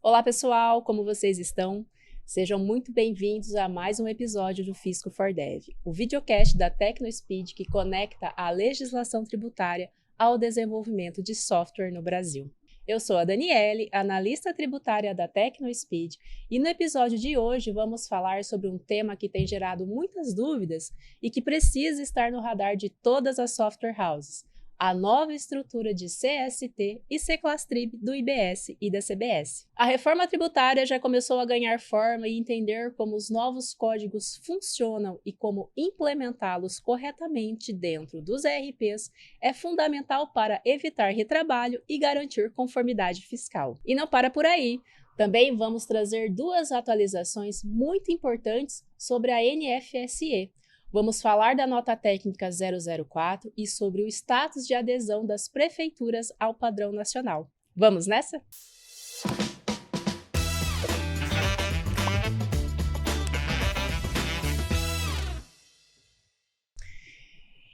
Olá pessoal, como vocês estão? Sejam muito bem-vindos a mais um episódio do Fisco for Dev, o videocast da TecnoSpeed que conecta a legislação tributária ao desenvolvimento de software no Brasil. Eu sou a Daniele, analista tributária da TecnoSpeed, e no episódio de hoje vamos falar sobre um tema que tem gerado muitas dúvidas e que precisa estar no radar de todas as software houses: a nova estrutura de CST e C-Class-Trib do IBS e da CBS. A reforma tributária já começou a ganhar forma e entender como os novos códigos funcionam e como implementá-los corretamente dentro dos ERPs é fundamental para evitar retrabalho e garantir conformidade fiscal. E não para por aí. Também vamos trazer duas atualizações muito importantes sobre a NFSE. Vamos falar da nota técnica 004 e sobre o status de adesão das prefeituras ao padrão nacional. Vamos nessa?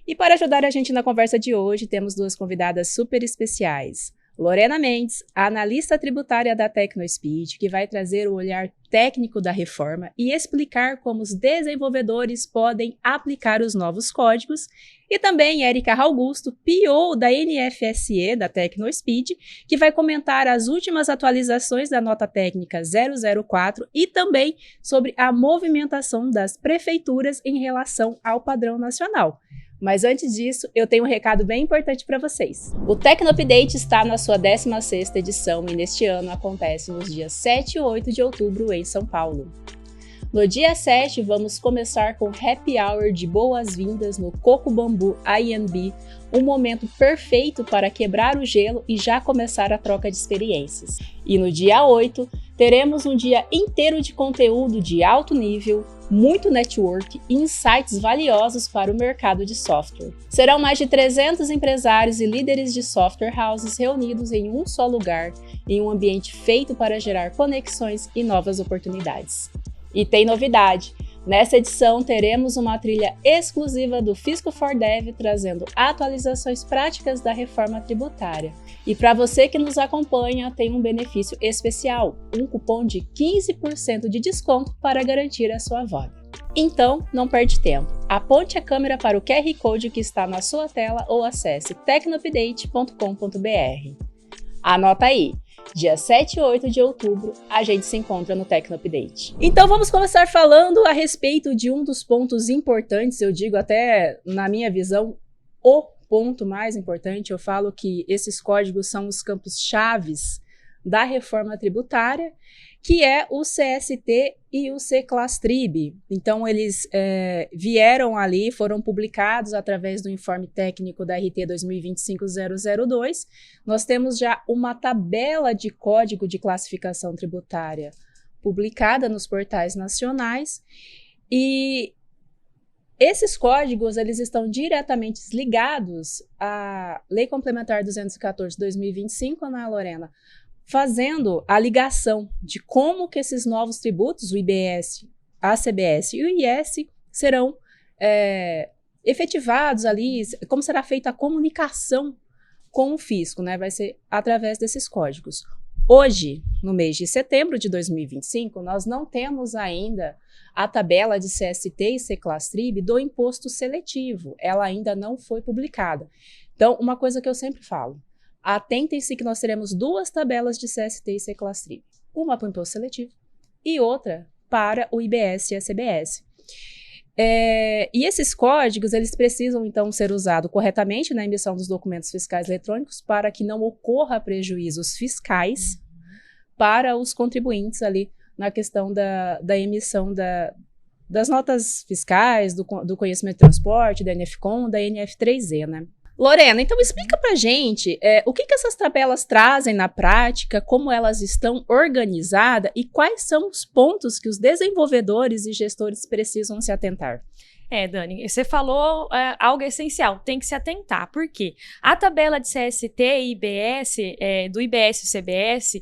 E para ajudar a gente na conversa de hoje, temos duas convidadas super especiais. Lorena Mendes, a analista tributária da TecnoSpeed, que vai trazer o olhar técnico da reforma e explicar como os desenvolvedores podem aplicar os novos códigos, e também Érica Augusto, PO da NFSE da TecnoSpeed, que vai comentar as últimas atualizações da nota técnica 004 e também sobre a movimentação das prefeituras em relação ao padrão nacional. Mas antes disso, eu tenho um recado bem importante para vocês. O TecnoUpdate está na sua 16ª edição e neste ano acontece nos dias 7 e 8 de outubro em São Paulo. No dia 7, vamos começar com Happy Hour de boas-vindas no Coco Bambu INB, um momento perfeito para quebrar o gelo e já começar a troca de experiências. E no dia 8, teremos um dia inteiro de conteúdo de alto nível, muito network e insights valiosos para o mercado de software. Serão mais de 300 empresários e líderes de software houses reunidos em um só lugar, em um ambiente feito para gerar conexões e novas oportunidades. E tem novidade! Nessa edição, teremos uma trilha exclusiva do Fisco for Dev trazendo atualizações práticas da reforma tributária. E para você que nos acompanha, tem um benefício especial, um cupom de 15% de desconto para garantir a sua vaga. Então, não perde tempo. Aponte a câmera para o QR Code que está na sua tela ou acesse tecnoupdate.com.br. Anota aí! Dia 7 e 8 de outubro, a gente se encontra no TecnoUpdate. Então vamos começar falando a respeito de um dos pontos importantes, eu digo até, na minha visão, o ponto mais importante. Eu falo que esses códigos são os campos chaves da reforma tributária, que é o CST e o C-Class-Trib. Então, eles vieram ali, foram publicados através do informe técnico da RT 2025-002. Nós temos já uma tabela de código de classificação tributária publicada nos portais nacionais, e esses códigos eles estão diretamente ligados à Lei Complementar 214/2025, né, Lorena? Fazendo a ligação de como que esses novos tributos, o IBS, a CBS e o IS, serão efetivados ali, como será feita a comunicação com o fisco, né? Vai ser através desses códigos. Hoje, no mês de setembro de 2025, nós não temos ainda a tabela de CST e C-Class-Trib do imposto seletivo. Ela ainda não foi publicada. Então, uma coisa que eu sempre falo: atentem-se que nós teremos duas tabelas de CST e C-Class-Trib, uma para o imposto seletivo e outra para o IBS e a CBS. E esses códigos eles precisam então ser usados corretamente na emissão dos documentos fiscais eletrônicos para que não ocorra prejuízos fiscais para os contribuintes ali na questão da emissão das notas fiscais, do conhecimento de transporte, da NFCON, da NF3E, né? Lorena, então explica pra gente o que essas tabelas trazem na prática, como elas estão organizadas e quais são os pontos que os desenvolvedores e gestores precisam se atentar. Dani, você falou algo essencial, tem que se atentar. Por quê? A tabela de CST e IBS, do IBS e CBS,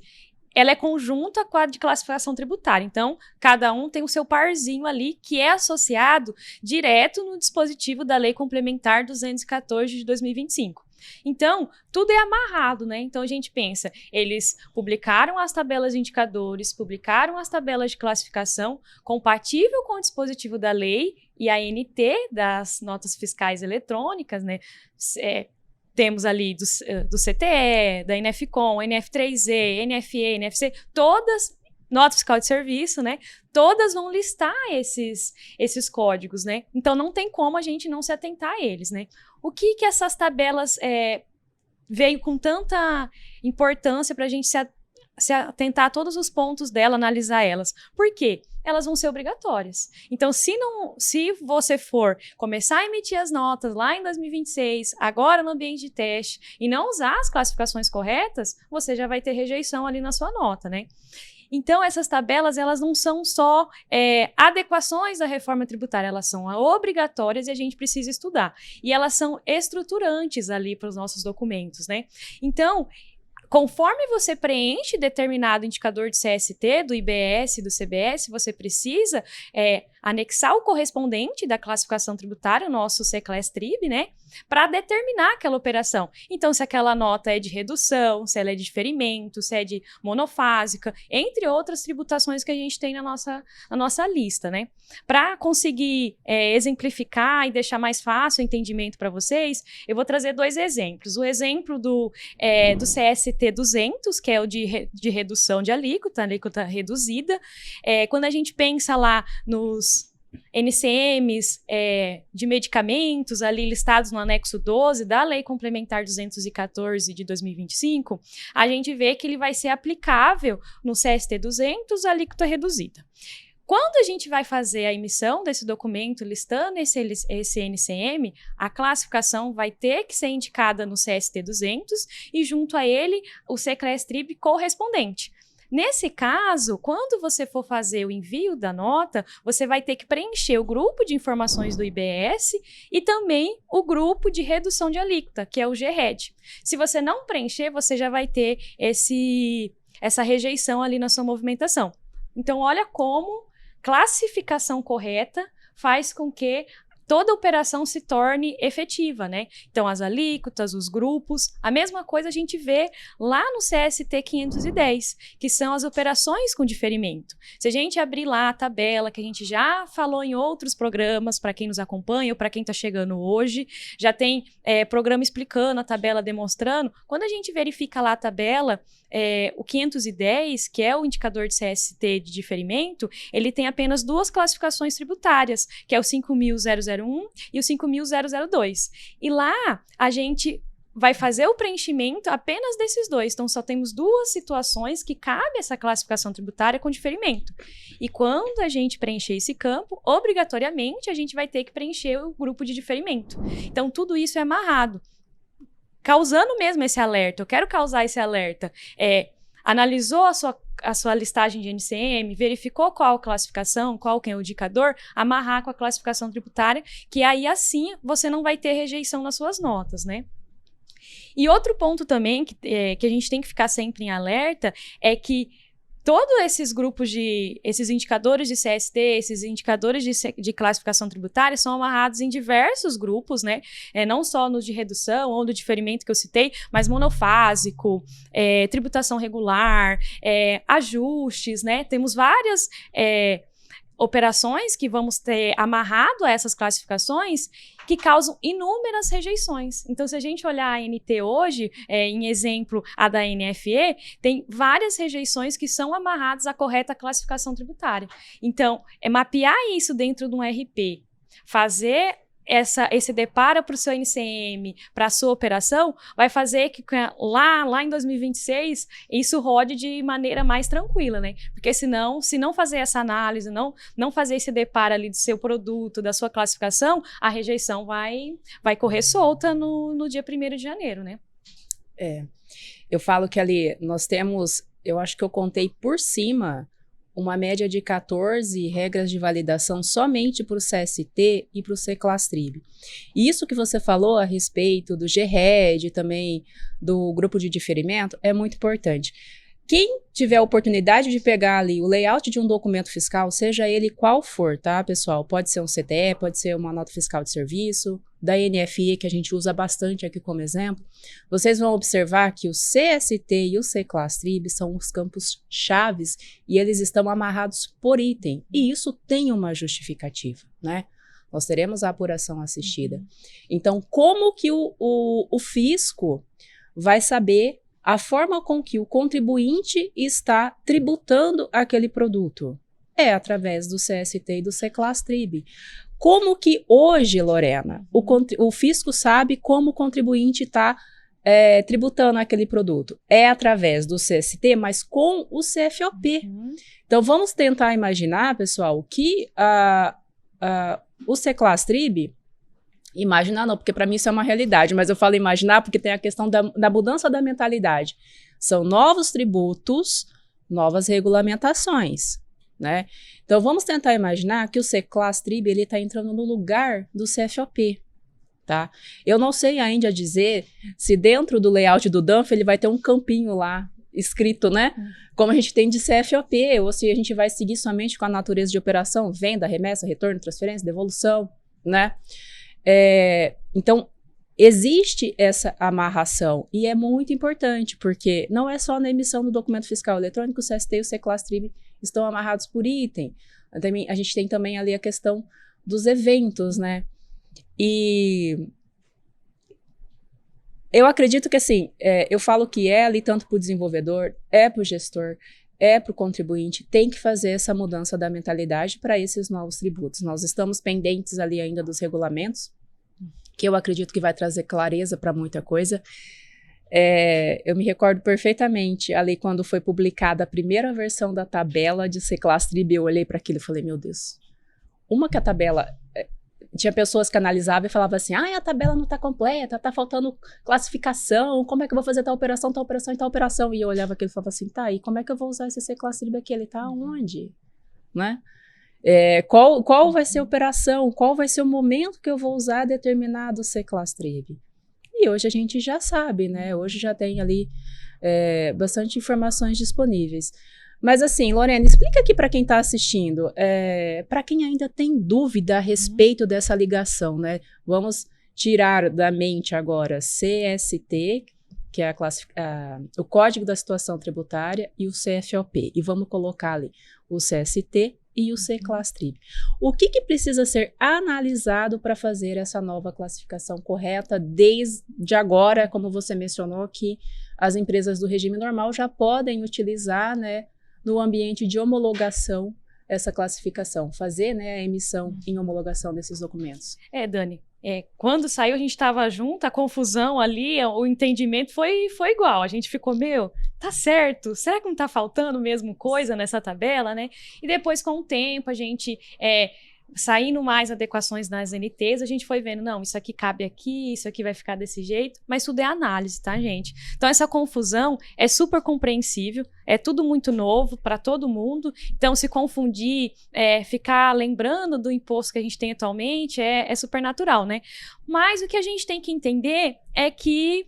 ela é conjunta com a de classificação tributária. Então, cada um tem o seu parzinho ali, que é associado direto no dispositivo da Lei Complementar 214 de 2025. Então, tudo é amarrado, né? Então, a gente pensa, eles publicaram as tabelas de indicadores, publicaram as tabelas de classificação compatível com o dispositivo da lei e a ANT das notas fiscais eletrônicas, né? Temos ali do CTE, da NFCOM, NF3E, NFE, NFC, todas, nota fiscal de serviço, né? Todas vão listar esses códigos, né? Então, não tem como a gente não se atentar a eles, né? O que essas tabelas veio com tanta importância para a gente se atentar a todos os pontos dela, analisar elas? Por quê? Elas vão ser obrigatórias. Então, se você for começar a emitir as notas lá em 2026, agora no ambiente de teste, e não usar as classificações corretas, você já vai ter rejeição ali na sua nota, né? Então, essas tabelas, elas não são só adequações da reforma tributária, elas são obrigatórias e a gente precisa estudar. E elas são estruturantes ali para os nossos documentos, né? Então, conforme você preenche determinado indicador de CST, do IBS, do CBS, você precisa anexar o correspondente da classificação tributária, o nosso C-Class-Trib, né? Para determinar aquela operação. Então, se aquela nota é de redução, se ela é de diferimento, se é de monofásica, entre outras tributações que a gente tem na nossa lista, né? Para conseguir exemplificar e deixar mais fácil o entendimento para vocês, eu vou trazer 2 exemplos. O exemplo do CST 200, que é o de redução de alíquota reduzida. Quando a gente pensa lá nos NCMs de medicamentos ali listados no anexo 12 da Lei Complementar 214 de 2025, a gente vê que ele vai ser aplicável no CST 200, alíquota reduzida. Quando a gente vai fazer a emissão desse documento listando esse NCM, a classificação vai ter que ser indicada no CST 200 e junto a ele o C-Class-Trib correspondente. Nesse caso, quando você for fazer o envio da nota, você vai ter que preencher o grupo de informações do IBS e também o grupo de redução de alíquota, que é o GRED. Se você não preencher, você já vai ter essa rejeição ali na sua movimentação. Então, olha como classificação correta faz com que toda operação se torne efetiva, né? Então, as alíquotas, os grupos, a mesma coisa a gente vê lá no CST 510, que são as operações com diferimento. Se a gente abrir lá a tabela, que a gente já falou em outros programas, para quem nos acompanha ou para quem está chegando hoje, já tem programa explicando a tabela, demonstrando. Quando a gente verifica lá a tabela, o 510, que é o indicador de CST de diferimento, ele tem apenas 2 classificações tributárias, que é o 5.001 e o 5.002. E lá a gente vai fazer o preenchimento apenas desses 2. Então, só temos 2 situações que cabe essa classificação tributária com diferimento. E quando a gente preencher esse campo, obrigatoriamente a gente vai ter que preencher o grupo de diferimento. Então, tudo isso é amarrado, causando mesmo esse alerta. Eu quero causar esse alerta. Analisou a sua listagem de NCM, verificou qual a classificação, qual que é o indicador, amarrar com a classificação tributária, que aí assim você não vai ter rejeição nas suas notas, né? E outro ponto também que a gente tem que ficar sempre em alerta é que todos esses grupos esses indicadores de CST, esses indicadores de classificação tributária são amarrados em diversos grupos, né? Não só no de redução ou no diferimento que eu citei, mas monofásico, tributação regular, ajustes, né? Temos várias operações que vamos ter amarrado a essas classificações que causam inúmeras rejeições. Então, se a gente olhar a ANT hoje, em exemplo, a da NFE, tem várias rejeições que são amarradas à correta classificação tributária. Então, mapear isso dentro de um RP, fazer esse deparo para o seu NCM, para a sua operação, vai fazer que lá em 2026, isso rode de maneira mais tranquila, né? Porque senão, se não fazer essa análise, não fazer esse deparo ali do seu produto, da sua classificação, a rejeição vai correr solta no dia 1º de janeiro, né? Eu falo que ali nós temos, eu acho que eu contei por cima, uma média de 14 regras de validação somente para o CST e para o C-Class-Trib. E isso que você falou a respeito do GRED, também do grupo de diferimento, é muito importante. Quem tiver a oportunidade de pegar ali o layout de um documento fiscal, seja ele qual for, tá, pessoal? Pode ser um CTE, pode ser uma nota fiscal de serviço, da NFE, que a gente usa bastante aqui como exemplo. Vocês vão observar que o CST e o C-Class-Trib são os campos chaves e eles estão amarrados por item. E isso tem uma justificativa, né? Nós teremos a apuração assistida. Então, como que o fisco vai saber a forma com que o contribuinte está tributando aquele produto? É através do CST e do C-Class-Trib. Como que hoje, Lorena, o fisco sabe como o contribuinte está tributando aquele produto? É através do CST, mas com o CFOP. Então, vamos tentar imaginar, pessoal, que o C-Class-Trib, imaginar não, porque para mim isso é uma realidade, mas eu falo imaginar porque tem a questão da mudança da mentalidade. São novos tributos, novas regulamentações, né? Então, vamos tentar imaginar que o C-Class-Trib ele está entrando no lugar do CFOP, tá? Eu não sei ainda dizer se dentro do layout do DANF ele vai ter um campinho lá escrito, né? Como a gente tem de CFOP, ou se a gente vai seguir somente com a natureza de operação, venda, remessa, retorno, transferência, devolução, né? Então, existe essa amarração e é muito importante, porque não é só na emissão do documento fiscal eletrônico, o CST e o C-Class-Trib estão amarrados por item. A gente tem também ali a questão dos eventos, né? E eu acredito que, assim, eu falo que é ali tanto para o desenvolvedor, é para o gestor, é para o contribuinte, tem que fazer essa mudança da mentalidade para esses novos tributos. Nós estamos pendentes ali ainda dos regulamentos, que eu acredito que vai trazer clareza para muita coisa. Eu me recordo perfeitamente ali quando foi publicada a primeira versão da tabela de C-Class-Trib, eu olhei para aquilo e falei, meu Deus, que a tabela... Tinha pessoas que analisavam e falavam assim, a tabela não está completa, está faltando classificação, como é que eu vou fazer tal operação e tal operação? E eu olhava aquilo e falava assim, tá, e como é que eu vou usar esse C-Class-Trib aqui? Ele está onde? Né? Qual vai ser a operação? Qual vai ser o momento que eu vou usar determinado C-Class-Trib? E hoje a gente já sabe, né? Hoje já tem ali bastante informações disponíveis. Mas assim, Lorena, explica aqui para quem está assistindo, para quem ainda tem dúvida a respeito dessa ligação, né? Vamos tirar da mente agora CST, que é o Código da Situação Tributária, e o CFOP. E vamos colocar ali o CST e o C-Class-Trib. O que precisa ser analisado para fazer essa nova classificação correta desde agora, como você mencionou, que as empresas do regime normal já podem utilizar, né, no ambiente de homologação, essa classificação, fazer, né, a emissão em homologação desses documentos. Dani, quando saiu a gente estava junto, a confusão ali, o entendimento foi igual, a gente ficou, tá certo, será que não tá faltando mesmo coisa nessa tabela, né? E depois, com o tempo, a gente... saindo mais adequações nas NTs, a gente foi vendo, não, isso aqui cabe aqui, isso aqui vai ficar desse jeito, mas tudo é análise, tá, gente? Então, essa confusão é super compreensível, é tudo muito novo para todo mundo, então, se confundir, ficar lembrando do imposto que a gente tem atualmente, é super natural, né? Mas o que a gente tem que entender é que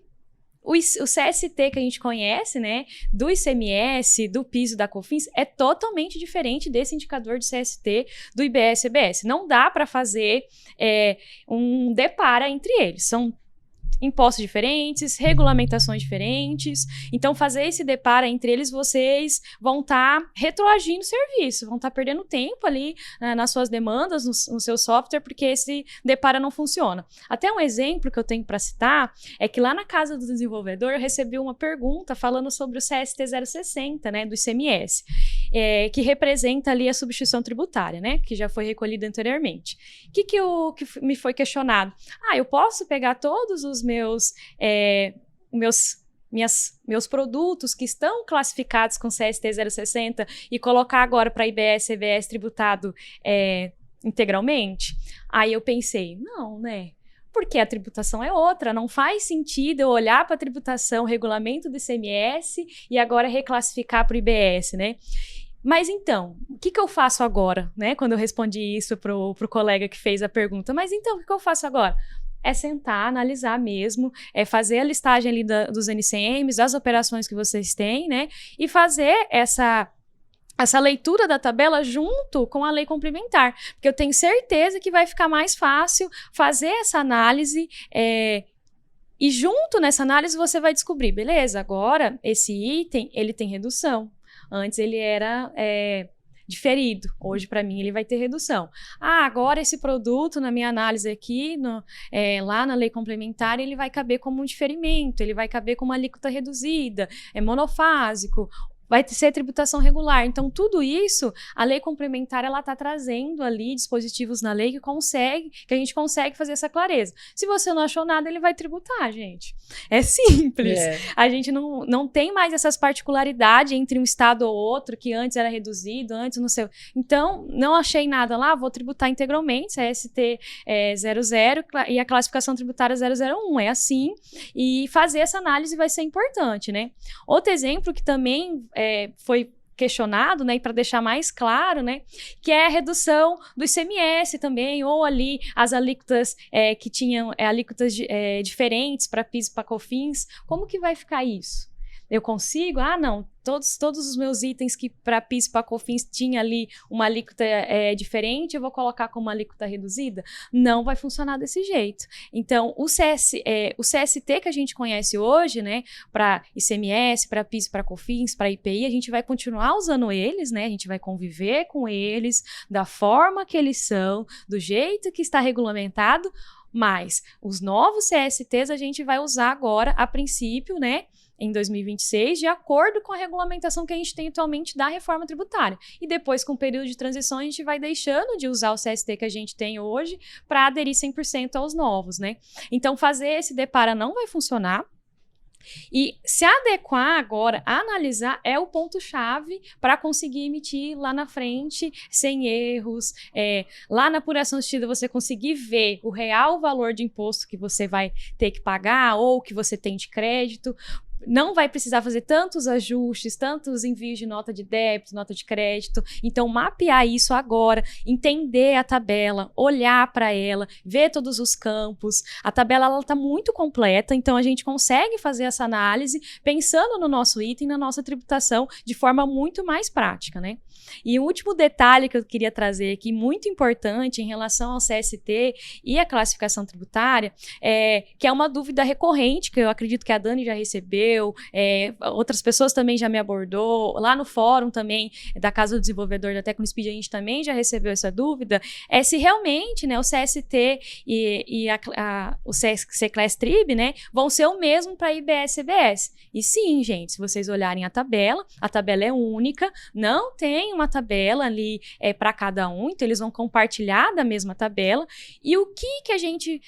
o CST que a gente conhece, né, do ICMS, do PIS e da COFINS, é totalmente diferente desse indicador de CST do IBS-CBS. Não dá para fazer um depara entre eles. São impostos diferentes, regulamentações diferentes. Então, fazer esse depara entre eles, vocês vão estar retroagindo o serviço, vão estar perdendo tempo ali nas suas demandas, no seu software, porque esse depara não funciona. Até um exemplo que eu tenho para citar é que lá na casa do desenvolvedor eu recebi uma pergunta falando sobre o CST 060, né, do ICMS, que representa ali a substituição tributária, né, que já foi recolhida anteriormente. O que me foi questionado? Eu posso pegar todos os meus produtos que estão classificados com CST 060 e colocar agora para IBS-CBS tributado integralmente? Aí eu pensei, não, né? Porque a tributação é outra, não faz sentido eu olhar para a tributação, regulamento do ICMS e agora reclassificar para o IBS, né? Mas então, o que eu faço agora, né? Quando eu respondi isso pro colega que fez a pergunta, mas então, o que eu faço agora? é sentar, analisar mesmo, fazer a listagem ali dos NCMs, das operações que vocês têm, né? E fazer essa leitura da tabela junto com a lei complementar, porque eu tenho certeza que vai ficar mais fácil fazer essa análise, e junto nessa análise você vai descobrir, beleza, agora esse item, ele tem redução. Antes ele era diferido, hoje para mim ele vai ter redução. Agora esse produto, na minha análise aqui, lá na lei complementar, ele vai caber como um diferimento, ele vai caber como uma alíquota reduzida, é monofásico, vai ser tributação regular. Então, tudo isso, a lei complementar, ela está trazendo ali dispositivos na lei que a gente consegue fazer essa clareza. Se você não achou nada, ele vai tributar, gente. É simples. A gente não tem mais essas particularidades entre um estado ou outro, que antes era reduzido, antes não sei. Então, não achei nada lá, vou tributar integralmente, CST 00 e a classificação tributária 001. É assim, e fazer essa análise vai ser importante, né? Outro exemplo que também foi questionado, né, e para deixar mais claro, né, que é a redução do ICMS também, ou ali as alíquotas que tinham alíquotas diferentes para PIS e para COFINS. Como que vai ficar isso? Eu consigo? Não, todos os meus itens que para PIS e para COFINS tinha ali uma alíquota diferente, eu vou colocar como alíquota reduzida? Não vai funcionar desse jeito. Então, o CST que a gente conhece hoje, né, para ICMS, para PIS e para COFINS, para IPI, a gente vai continuar usando eles, né, a gente vai conviver com eles da forma que eles são, do jeito que está regulamentado, mas os novos CSTs a gente vai usar agora, a princípio, né, em 2026, de acordo com a regulamentação que a gente tem atualmente da reforma tributária. E depois, com o período de transição, a gente vai deixando de usar o CST que a gente tem hoje para aderir 100% aos novos, né? Então, fazer esse depara não vai funcionar. E se adequar agora, analisar, é o ponto-chave para conseguir emitir lá na frente, sem erros. Lá na apuração assistida, você conseguir ver o real valor de imposto que você vai ter que pagar ou que você tem de crédito. Não vai precisar fazer tantos ajustes, tantos envios de nota de débito, nota de crédito. Então, mapear isso agora, entender a tabela, olhar para ela, ver todos os campos. A tabela está muito completa, então a gente consegue fazer essa análise pensando no nosso item, na nossa tributação, de forma muito mais prática, né? E o último detalhe que eu queria trazer aqui, muito importante em relação ao CST e a classificação tributária, que é uma dúvida recorrente, que eu acredito que a Dani já recebeu, outras pessoas também já me abordou, lá no fórum também da Casa do Desenvolvedor da TecnoSpeed a gente também já recebeu essa dúvida, se realmente, né, o CST e o C-Class Trib, né, vão ser o mesmo para IBS e CBS. E sim, gente, se vocês olharem a tabela é única, não tem uma tabela ali para cada um, então eles vão compartilhar da mesma tabela, e o que a gente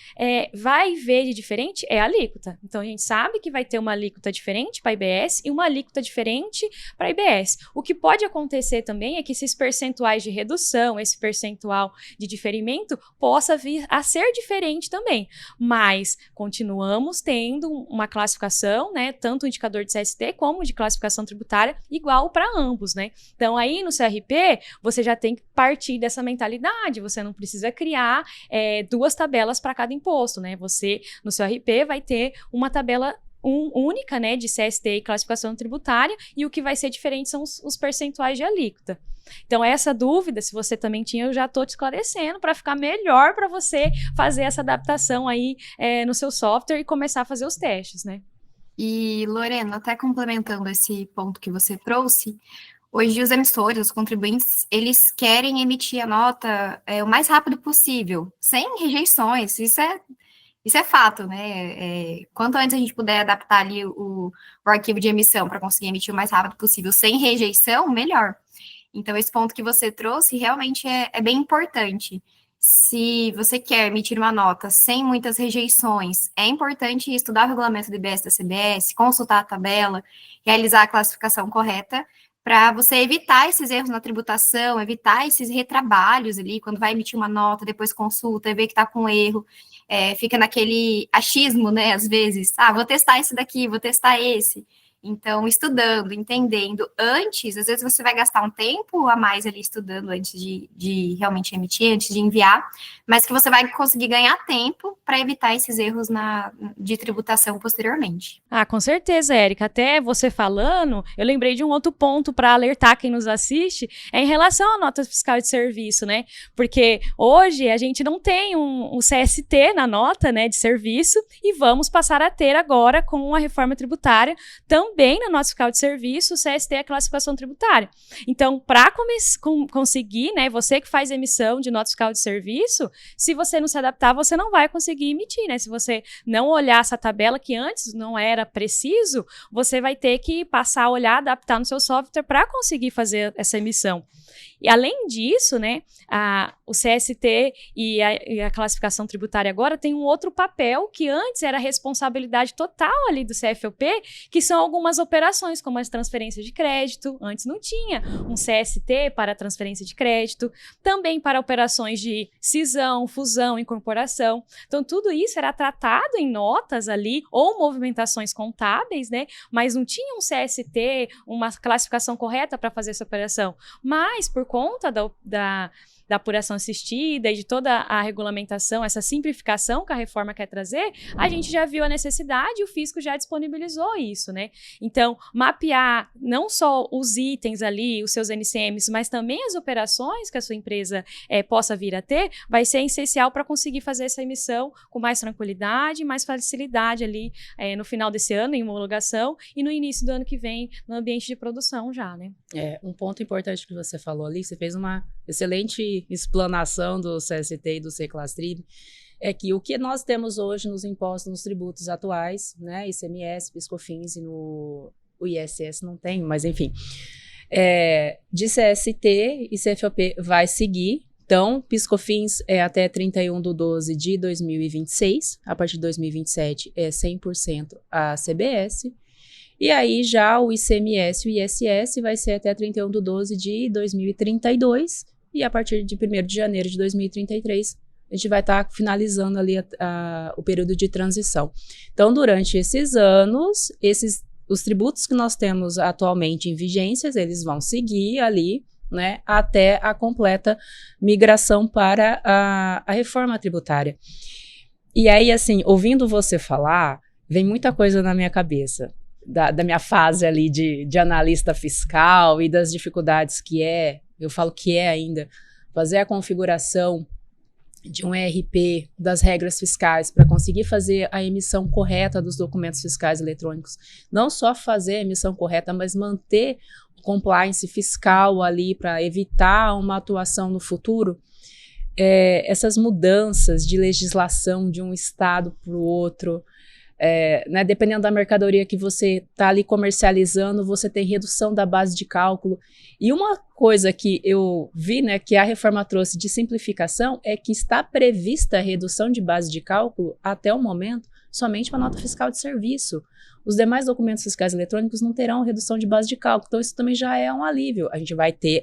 vai ver de diferente é a alíquota. Então a gente sabe que vai ter uma alíquota diferente para IBS e uma alíquota diferente para IBS. O que pode acontecer também é que esses percentuais de redução, esse percentual de diferimento, possa vir a ser diferente também, mas continuamos tendo uma classificação, né, tanto o indicador de CST como de classificação tributária igual para ambos, né? Então aí no CRP, você já tem que partir dessa mentalidade, você não precisa criar duas tabelas para cada imposto, né? Você, no seu RP, vai ter uma tabela única, né, de CST e classificação tributária, e o que vai ser diferente são os percentuais de alíquota. Então, essa dúvida, se você também tinha, eu já estou te esclarecendo para ficar melhor para você fazer essa adaptação aí no seu software e começar a fazer os testes, né? E, Lorena, até complementando esse ponto que você trouxe, hoje os emissores, os contribuintes, eles querem emitir a nota o mais rápido possível, sem rejeições, isso é fato, né? Quanto antes a gente puder adaptar ali o arquivo de emissão para conseguir emitir o mais rápido possível, sem rejeição, melhor. Então, esse ponto que você trouxe realmente é bem importante. Se você quer emitir uma nota sem muitas rejeições, é importante estudar o regulamento do IBS da CBS, consultar a tabela, realizar a classificação correta, para você evitar esses erros na tributação, evitar esses retrabalhos ali, quando vai emitir uma nota, depois consulta, vê que está com erro, fica naquele achismo, né, às vezes, vou testar esse daqui, vou testar esse, Então, estudando, entendendo antes, às vezes você vai gastar um tempo a mais ali estudando antes de realmente emitir, antes de enviar, mas que você vai conseguir ganhar tempo para evitar esses erros de tributação posteriormente. Ah, com certeza, Érica. Até você falando, eu lembrei de um outro ponto para alertar quem nos assiste, é em relação à nota fiscal de serviço, né? Porque hoje a gente não tem um CST na nota, né, de serviço, e vamos passar a ter agora com a reforma tributária também na nota fiscal de serviço, o CST é a classificação tributária. Então, para conseguir, né, você que faz emissão de nota fiscal de serviço, se você não se adaptar, você não vai conseguir emitir, né? Se você não olhar essa tabela que antes não era preciso, você vai ter que passar a olhar, adaptar no seu software para conseguir fazer essa emissão. E além disso, né, o CST e a classificação tributária agora tem um outro papel que antes era responsabilidade total ali do CFOP, que são algumas operações, como as transferências de crédito. Antes não tinha um CST para transferência de crédito, também para operações de cisão, fusão, incorporação. Então, tudo isso era tratado em notas ali, ou movimentações contábeis, né, mas não tinha um CST, uma classificação correta para fazer essa operação. Mas, por conta da apuração assistida e de toda a regulamentação, essa simplificação que a reforma quer trazer, a gente já viu a necessidade e o fisco já disponibilizou isso, né? Então, mapear não só os itens ali, os seus NCMs, mas também as operações que a sua empresa possa vir a ter, vai ser essencial para conseguir fazer essa emissão com mais tranquilidade e mais facilidade ali no final desse ano, em homologação, e no início do ano que vem, no ambiente de produção já, né? Um ponto importante que você falou ali, você fez uma excelente explanação do CST e do C-Class-Trib, é que o que nós temos hoje nos impostos, nos tributos atuais, né, ICMS, PIS/COFINS e no o ISS não tem, mas enfim, de CST e CFOP vai seguir. Então, PIS/COFINS é até 31/12/2026, a partir de 2027 é 100% a CBS, e aí já o ICMS e o ISS vai ser até 31/12/2032, e a partir de 1º de janeiro de 2033, a gente vai estar finalizando ali o período de transição. Então, durante esses anos, os tributos que nós temos atualmente em vigências, eles vão seguir ali, né, até a completa migração para a reforma tributária. E aí, assim, ouvindo você falar, vem muita coisa na minha cabeça, da minha fase ali de analista fiscal e das dificuldades eu falo que ainda, fazer a configuração de um ERP, das regras fiscais, para conseguir fazer a emissão correta dos documentos fiscais eletrônicos. Não só fazer a emissão correta, mas manter o compliance fiscal ali para evitar uma atuação no futuro. Essas mudanças de legislação de um estado para o outro, né, dependendo da mercadoria que você está ali comercializando, você tem redução da base de cálculo. E uma coisa que eu vi, né, que a reforma trouxe de simplificação é que está prevista a redução de base de cálculo, até o momento, somente para a nota fiscal de serviço. Os demais documentos fiscais eletrônicos não terão redução de base de cálculo, então isso também já é um alívio. A gente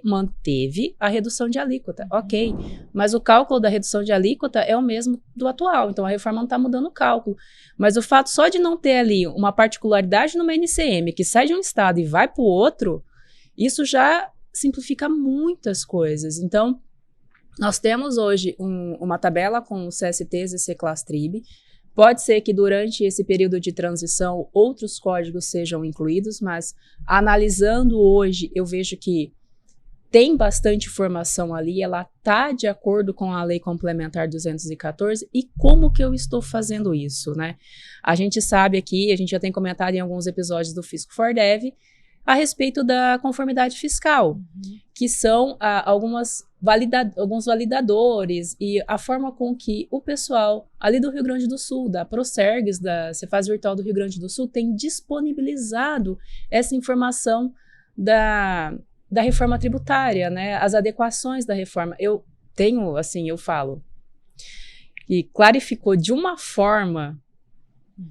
manteve a redução de alíquota, ok, mas o cálculo da redução de alíquota é o mesmo do atual, então a reforma não está mudando o cálculo. Mas o fato só de não ter ali uma particularidade numa NCM que sai de um estado e vai para o outro, isso já simplifica muitas coisas. Então, nós temos hoje uma tabela com CSTs e C-Class-Trib. Pode ser que durante esse período de transição outros códigos sejam incluídos, mas analisando hoje, eu vejo que tem bastante informação ali, ela está de acordo com a Lei Complementar 214, e como que eu estou fazendo isso, né? A gente sabe aqui, a gente já tem comentado em alguns episódios do Fisco for Dev, a respeito da conformidade fiscal, que são alguns validadores e a forma com que o pessoal ali do Rio Grande do Sul, da Procergs, da Cefaz Virtual do Rio Grande do Sul, tem disponibilizado essa informação da reforma tributária, né, as adequações da reforma. Eu falo, e clarificou de uma forma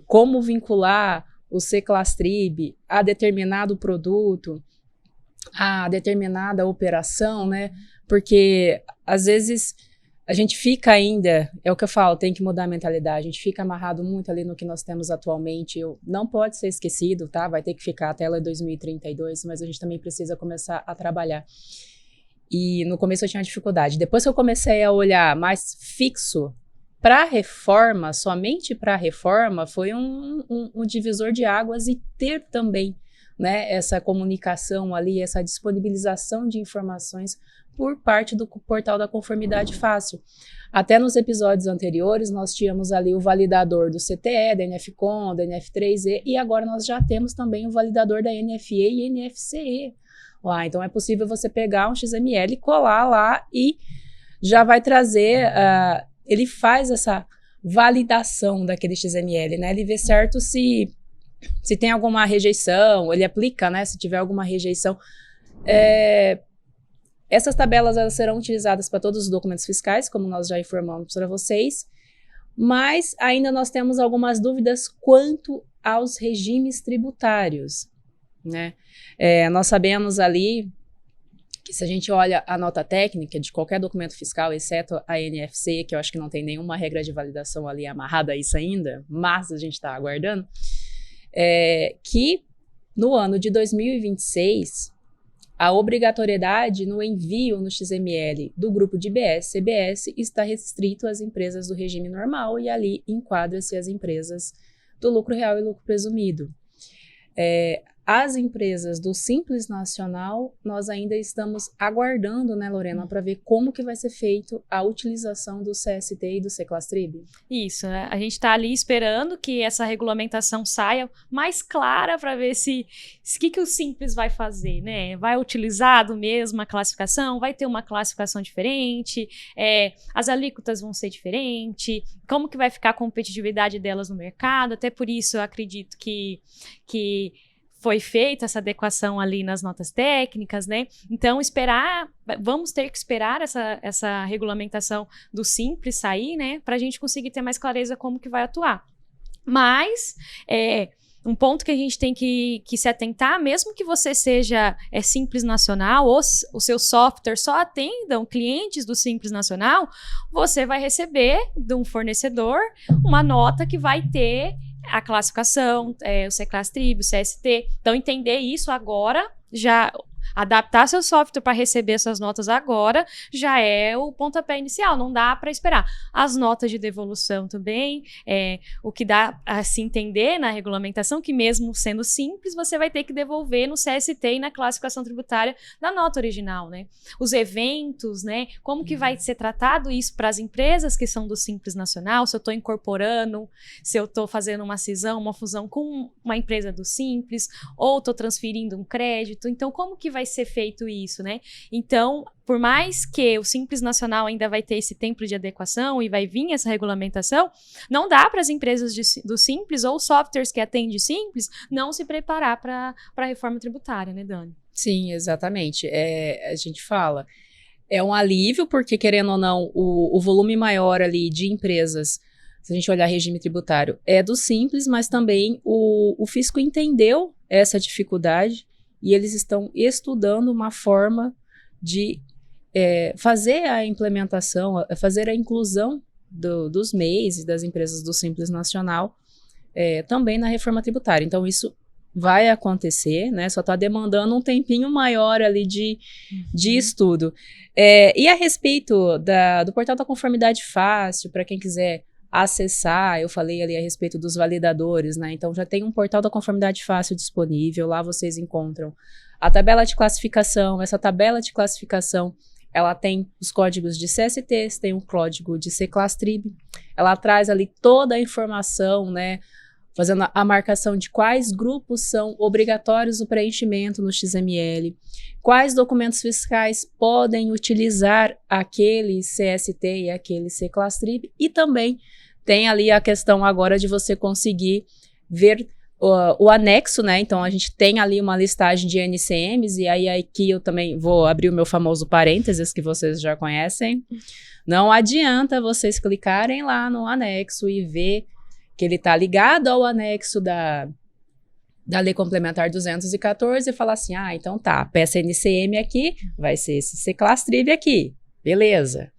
como vincular o C-Class-Trib a determinado produto, a determinada operação, né? Porque, às vezes, a gente fica ainda, é o que eu falo, tem que mudar a mentalidade, a gente fica amarrado muito ali no que nós temos atualmente, não pode ser esquecido, tá? Vai ter que ficar até lá 2032, mas a gente também precisa começar a trabalhar. E no começo eu tinha dificuldade. Depois que eu comecei a olhar mais fixo para a reforma, somente para a reforma, foi um divisor de águas, e ter também, né, essa comunicação ali, essa disponibilização de informações por parte do portal da conformidade fácil. Até nos episódios anteriores, nós tínhamos ali o validador do CTE, da NFCon, da NF3E, e agora nós já temos também o validador da NFE e NFCE lá. Então, é possível você pegar um XML, colar lá e já vai trazer, ele faz essa validação daquele XML, né? Ele vê certo se tem alguma rejeição, ele aplica, né? Se tiver alguma rejeição. Essas tabelas, elas serão utilizadas para todos os documentos fiscais, como nós já informamos para vocês, mas ainda nós temos algumas dúvidas quanto aos regimes tributários, né? Nós sabemos ali que, se a gente olha a nota técnica de qualquer documento fiscal, exceto a NFC, que eu acho que não tem nenhuma regra de validação ali amarrada a isso ainda, mas a gente está aguardando, que no ano de 2026, a obrigatoriedade no envio no XML do grupo de IBS, CBS, está restrito às empresas do regime normal, e ali enquadra-se as empresas do lucro real e lucro presumido. As empresas do Simples Nacional, nós ainda estamos aguardando, né, Lorena, para ver como que vai ser feito a utilização do CST e do Seclastrib. Isso, né? A gente está ali esperando que essa regulamentação saia mais clara para ver que o Simples vai fazer, né? Vai utilizar do mesmo a classificação, vai ter uma classificação diferente, as alíquotas vão ser diferentes, como que vai ficar a competitividade delas no mercado. Até por isso eu acredito que foi feita essa adequação ali nas notas técnicas, né? Então, vamos ter que esperar essa regulamentação do Simples sair, né? Para a gente conseguir ter mais clareza como que vai atuar. Mas, um ponto que a gente tem que se atentar, mesmo que você seja Simples Nacional, ou o seu software só atendam clientes do Simples Nacional, você vai receber de um fornecedor uma nota que vai ter a classificação, o Seclastrib, o CST. Então, entender isso agora, já adaptar seu software para receber essas notas agora, já é o pontapé inicial, não dá para esperar. As notas de devolução também, o que dá a se entender na regulamentação, que mesmo sendo simples, você vai ter que devolver no CST e na classificação tributária da nota original, né? Os eventos, né? Como que vai ser tratado isso para as empresas que são do Simples Nacional, se eu estou incorporando, se eu estou fazendo uma cisão, uma fusão com uma empresa do Simples, ou estou transferindo um crédito. Então, como que vai ser feito isso, né? Então, por mais que o Simples Nacional ainda vai ter esse tempo de adequação e vai vir essa regulamentação, não dá para as empresas do Simples ou softwares que atendem Simples não se preparar para a reforma tributária, né, Dani? Sim, exatamente. A gente fala, é um alívio, porque, querendo ou não, o volume maior ali de empresas, se a gente olhar regime tributário, é do Simples, mas também o fisco entendeu essa dificuldade, e eles estão estudando uma forma de fazer a implementação, fazer a inclusão dos MEIs e das empresas do Simples Nacional também na reforma tributária. Então, isso vai acontecer, né? Só está demandando um tempinho maior ali de estudo. E a respeito do portal da conformidade fácil, para quem quiser acessar, eu falei ali a respeito dos validadores, né? Então, já tem um portal da conformidade fácil disponível, lá vocês encontram a tabela de classificação. Essa tabela de classificação, ela tem os códigos de CSTs, tem um código de Seclastrib, ela traz ali toda a informação, né? Fazendo a marcação de quais grupos são obrigatórios o preenchimento no XML, quais documentos fiscais podem utilizar aquele CST e aquele Seclastrib, e também tem ali a questão agora de você conseguir ver o anexo, né? Então, a gente tem ali uma listagem de NCMs, e aí aqui eu também vou abrir o meu famoso parênteses, que vocês já conhecem. Não adianta vocês clicarem lá no anexo e ver que ele está ligado ao anexo da Lei Complementar 214 e falar assim, então tá, peça NCM aqui, vai ser esse Seclastrib aqui, beleza.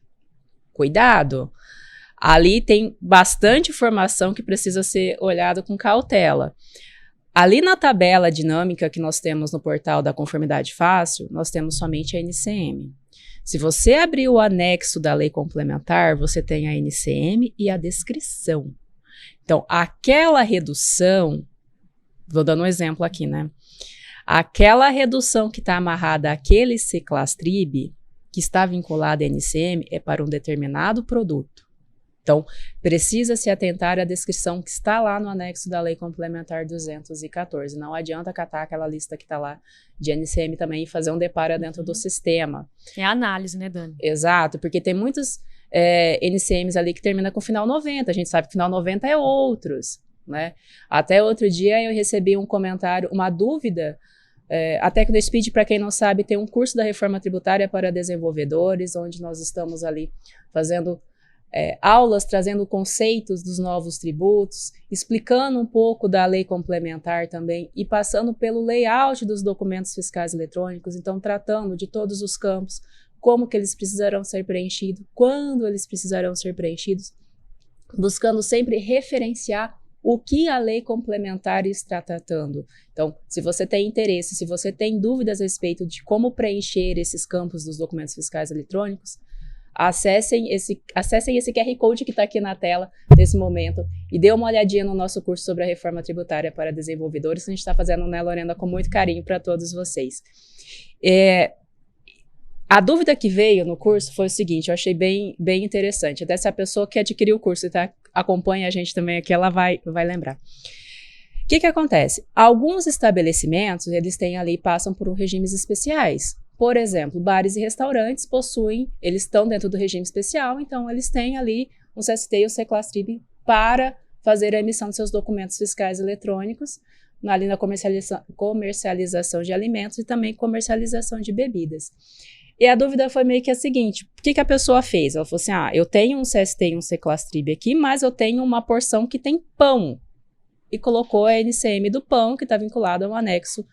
cuidado. Ali tem bastante informação que precisa ser olhada com cautela. Ali na tabela dinâmica que nós temos no portal da Conformidade Fácil, nós temos somente a NCM. Se você abrir o anexo da lei complementar, você tem a NCM e a descrição. Então, aquela redução, vou dando um exemplo aqui, né? Aquela redução que está amarrada àquele C-Class-TRIB, que está vinculada à NCM, é para um determinado produto. Então, precisa se atentar à descrição que está lá no anexo da Lei Complementar 214. Não adianta catar aquela lista que está lá de NCM também e fazer um deparo dentro do sistema. É análise, né, Dani? Exato, porque tem muitos NCMs ali que termina com final 90. A gente sabe que final 90 é outros, né? Até outro dia eu recebi um comentário, uma dúvida. A TecnoSpeed, para quem não sabe, tem um curso da reforma tributária para desenvolvedores, onde nós estamos ali fazendo aulas, trazendo conceitos dos novos tributos, explicando um pouco da lei complementar também e passando pelo layout dos documentos fiscais eletrônicos, então tratando de todos os campos, como que eles precisarão ser preenchidos, quando eles precisarão ser preenchidos, buscando sempre referenciar o que a lei complementar está tratando. Então, se você tem interesse, se você tem dúvidas a respeito de como preencher esses campos dos documentos fiscais eletrônicos, acessem esse QR Code que está aqui na tela nesse momento e dê uma olhadinha no nosso curso sobre a reforma tributária para desenvolvedores, que a gente está fazendo, né, Lorena, com muito carinho para todos vocês. A dúvida que veio no curso foi o seguinte, eu achei bem interessante, até se a pessoa que adquiriu o curso e acompanha a gente também aqui, ela vai lembrar. O que acontece? Alguns estabelecimentos, eles têm ali, passam por regimes especiais. Por exemplo, bares e restaurantes eles estão dentro do regime especial, então eles têm ali um CST e o C-Class-TRIB para fazer a emissão de seus documentos fiscais eletrônicos, ali na comercialização de alimentos e também comercialização de bebidas. E a dúvida foi meio que a seguinte, o que a pessoa fez? Ela falou assim, eu tenho um CST e um C-Class-TRIB aqui, mas eu tenho uma porção que tem pão. E colocou a NCM do pão, que está vinculado ao anexo,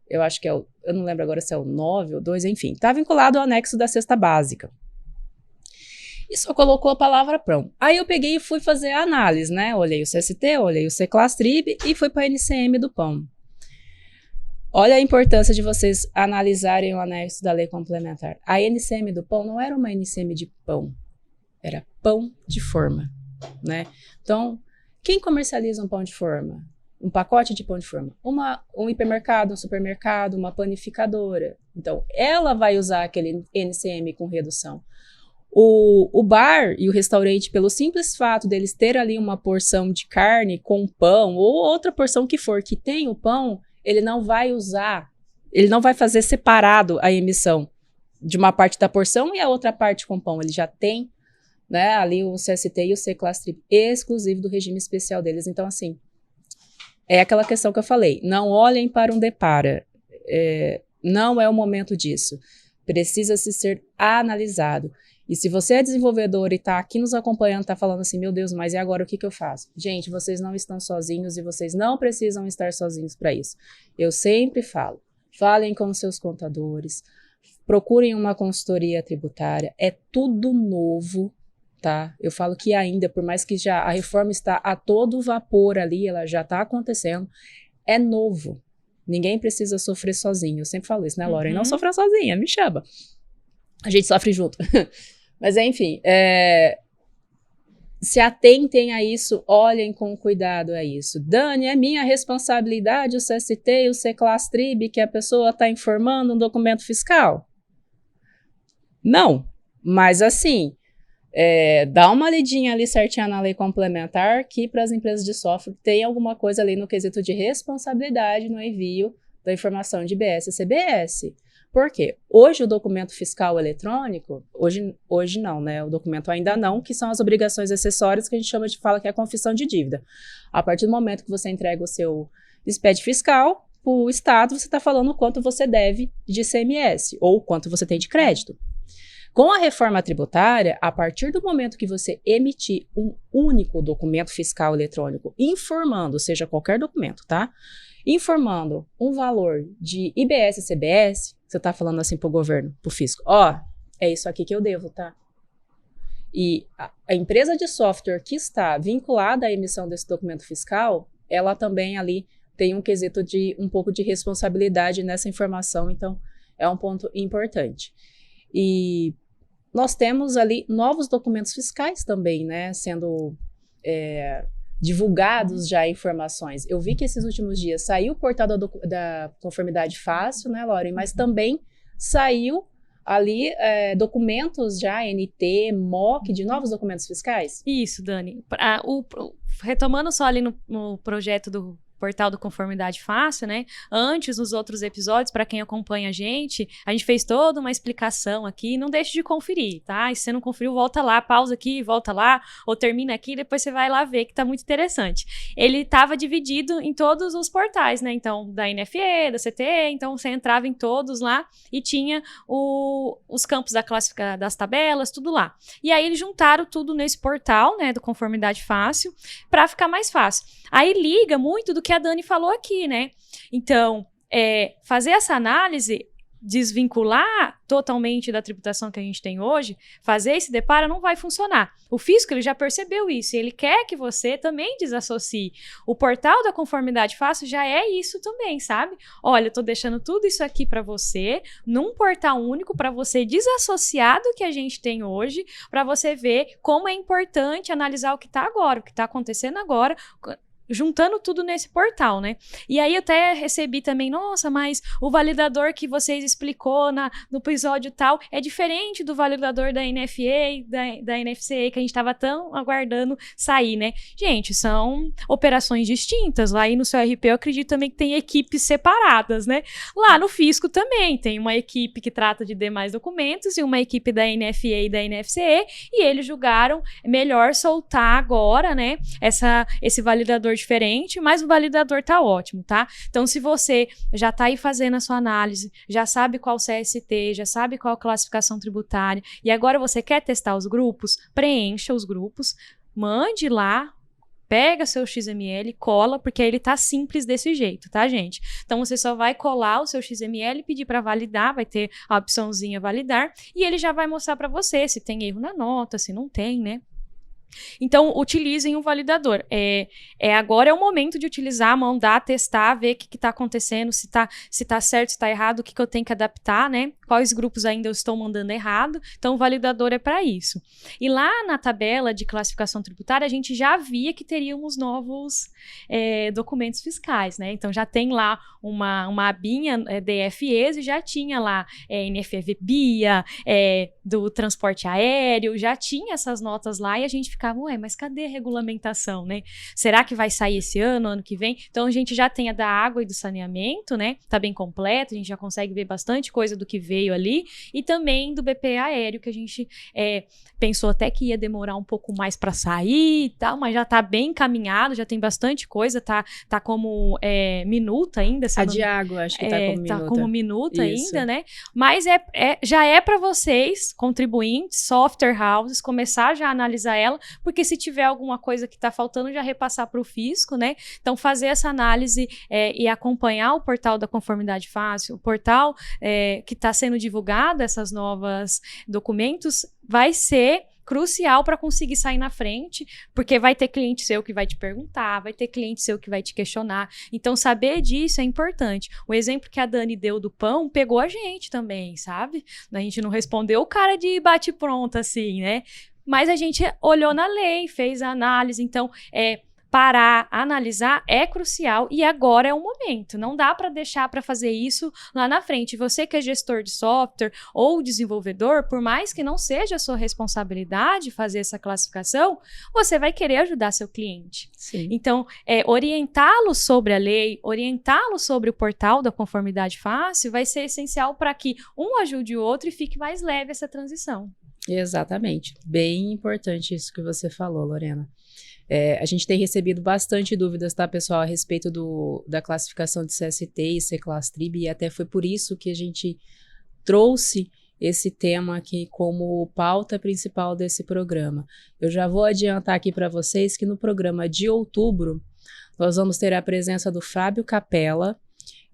eu acho que eu não lembro agora se é o 9 ou 2, enfim, está vinculado ao anexo da cesta básica. E só colocou a palavra pão. Aí eu peguei e fui fazer a análise, né? Olhei o CST, olhei o C-Class-TRIB e fui para a NCM do pão. Olha a importância de vocês analisarem o anexo da lei complementar. A NCM do pão não era uma NCM de pão, era pão de forma, né? Então, quem comercializa um pão de forma? Um pacote de pão de forma? Um hipermercado, um supermercado, uma panificadora. Então, ela vai usar aquele NCM com redução. O bar e o restaurante, pelo simples fato deles ter ali uma porção de carne com pão, ou outra porção que for, que tem o pão, ele não vai usar, ele não vai fazer separado a emissão de uma parte da porção e a outra parte com pão. Ele já tem, né, ali o CST e o C-Class-TRIB exclusivo do regime especial deles. Então, assim, é aquela questão que eu falei, não olhem para um depara, não é o momento disso, precisa se ser analisado. E se você é desenvolvedor e está aqui nos acompanhando, está falando assim, meu Deus, mas e agora o que eu faço? Gente, vocês não estão sozinhos e vocês não precisam estar sozinhos para isso. Eu sempre falo, falem com seus contadores, procurem uma consultoria tributária, é tudo novo, tá? Eu falo que ainda, por mais que já a reforma está a todo vapor ali, ela já está acontecendo, é novo. Ninguém precisa sofrer sozinho. Eu sempre falo isso, né, Lauren? Não sofra sozinha, me chama. A gente sofre junto. Mas, enfim, se atentem a isso, olhem com cuidado a isso. Dani, é minha responsabilidade o CST e o C-Class-TRIB que a pessoa está informando um documento fiscal? Não, mas assim, dá uma lidinha ali certinha na lei complementar que para as empresas de software tem alguma coisa ali no quesito de responsabilidade no envio da informação de IBS e CBS. Por quê? Hoje o documento fiscal eletrônico, hoje não, né? O documento ainda não, que são as obrigações acessórias que a gente fala que é a confissão de dívida. A partir do momento que você entrega o seu SPED fiscal para o Estado, você está falando o quanto você deve de ICMS ou quanto você tem de crédito. Com a reforma tributária, a partir do momento que você emitir um único documento fiscal eletrônico informando, seja qualquer documento, tá? Informando um valor de IBS e CBS, você tá falando assim pro governo, pro fisco, é isso aqui que eu devo, tá? E a empresa de software que está vinculada à emissão desse documento fiscal, ela também ali tem um quesito de um pouco de responsabilidade nessa informação, então é um ponto importante. E nós temos ali novos documentos fiscais também, né, sendo divulgados já informações. Eu vi que esses últimos dias saiu o portal da conformidade fácil, né, Lauren, mas também saiu ali documentos já, NT, MOC, de novos documentos fiscais? Isso, Dani. Retomando só ali no projeto do portal do Conformidade Fácil, né? Antes, nos outros episódios, para quem acompanha a gente fez toda uma explicação aqui, não deixe de conferir, tá? E se você não conferiu, volta lá, pausa aqui, volta lá, ou termina aqui, depois você vai lá ver, que tá muito interessante. Ele estava dividido em todos os portais, né? Então, da NFE, da CTE, então você entrava em todos lá e tinha os campos das tabelas, tudo lá. E aí eles juntaram tudo nesse portal, né, do Conformidade Fácil, para ficar mais fácil. Aí liga muito do que a Dani falou aqui, né? Então, fazer essa análise, desvincular totalmente da tributação que a gente tem hoje, fazer esse deparo não vai funcionar. O fisco, ele já percebeu isso, e ele quer que você também desassocie. O portal da Conformidade Fácil já é isso também, sabe? Olha, eu tô deixando tudo isso aqui para você, num portal único, para você desassociar do que a gente tem hoje, para você ver como é importante analisar o que tá agora, o que tá acontecendo agora, juntando tudo nesse portal, né? E aí eu até recebi também, nossa, mas o validador que vocês explicou no episódio tal é diferente do validador da NFE e da NFCE, que a gente estava tão aguardando sair, né? Gente, são operações distintas. Lá aí no seu RP eu acredito também que tem equipes separadas, né? Lá no Fisco também tem uma equipe que trata de demais documentos e uma equipe da NFE e da NFCE, e eles julgaram melhor soltar agora, né, esse validador diferente, mas o validador tá ótimo, tá? Então, se você já tá aí fazendo a sua análise, já sabe qual CST, já sabe qual classificação tributária, e agora você quer testar os grupos, preencha os grupos, mande lá, pega seu XML, cola, porque ele tá simples desse jeito, tá, gente? Então, você só vai colar o seu XML, pedir para validar, vai ter a opçãozinha validar, e ele já vai mostrar para você se tem erro na nota, se não tem, né? Então, utilizem o validador. Agora é o momento de utilizar, mandar, testar, ver o que está acontecendo, se tá certo, se está errado, o que eu tenho que adaptar, né? Quais grupos ainda eu estou mandando errado. Então, o validador é para isso. E lá na tabela de classificação tributária, a gente já via que teríamos novos documentos fiscais, né? Então, já tem lá uma abinha DFEs e já tinha lá NFE-BIA, do transporte aéreo, já tinha essas notas lá e a gente ficava, mas cadê a regulamentação, né? Será que vai sair esse ano que vem? Então, a gente já tem a da água e do saneamento, né? Tá bem completo, a gente já consegue ver bastante coisa do que veio ali, e também do BPE aéreo, que a gente pensou até que ia demorar um pouco mais para sair e tal, mas já tá bem encaminhado, já tem bastante coisa, tá como minuta ainda. A de água, acho que tá como minuta. Tá como minuta ainda, né? Mas já é para vocês, contribuintes, software houses, começar já a analisar ela, porque se tiver alguma coisa que está faltando, já repassar para o fisco, né? Então, fazer essa análise e acompanhar o portal da Conformidade Fácil, o portal que está sendo divulgado, essas novas documentos, vai ser crucial para conseguir sair na frente, porque vai ter cliente seu que vai te perguntar, vai ter cliente seu que vai te questionar. Então, saber disso é importante. O exemplo que a Dani deu do pão pegou a gente também, sabe? A gente não respondeu o cara de bate-pronto, assim, né? Mas a gente olhou na lei, fez a análise, então parar, analisar é crucial e agora é o momento. Não dá para deixar para fazer isso lá na frente. Você que é gestor de software ou desenvolvedor, por mais que não seja a sua responsabilidade fazer essa classificação, você vai querer ajudar seu cliente. Sim. Então, orientá-lo sobre a lei, orientá-lo sobre o portal da Conformidade Fácil vai ser essencial para que um ajude o outro e fique mais leve essa transição. Exatamente. Bem importante isso que você falou, Lorena. A gente tem recebido bastante dúvidas, tá, pessoal, a respeito da classificação de CST e C-Class Trib, e até foi por isso que a gente trouxe esse tema aqui como pauta principal desse programa. Eu já vou adiantar aqui para vocês que no programa de outubro, nós vamos ter a presença do Fábio Capella.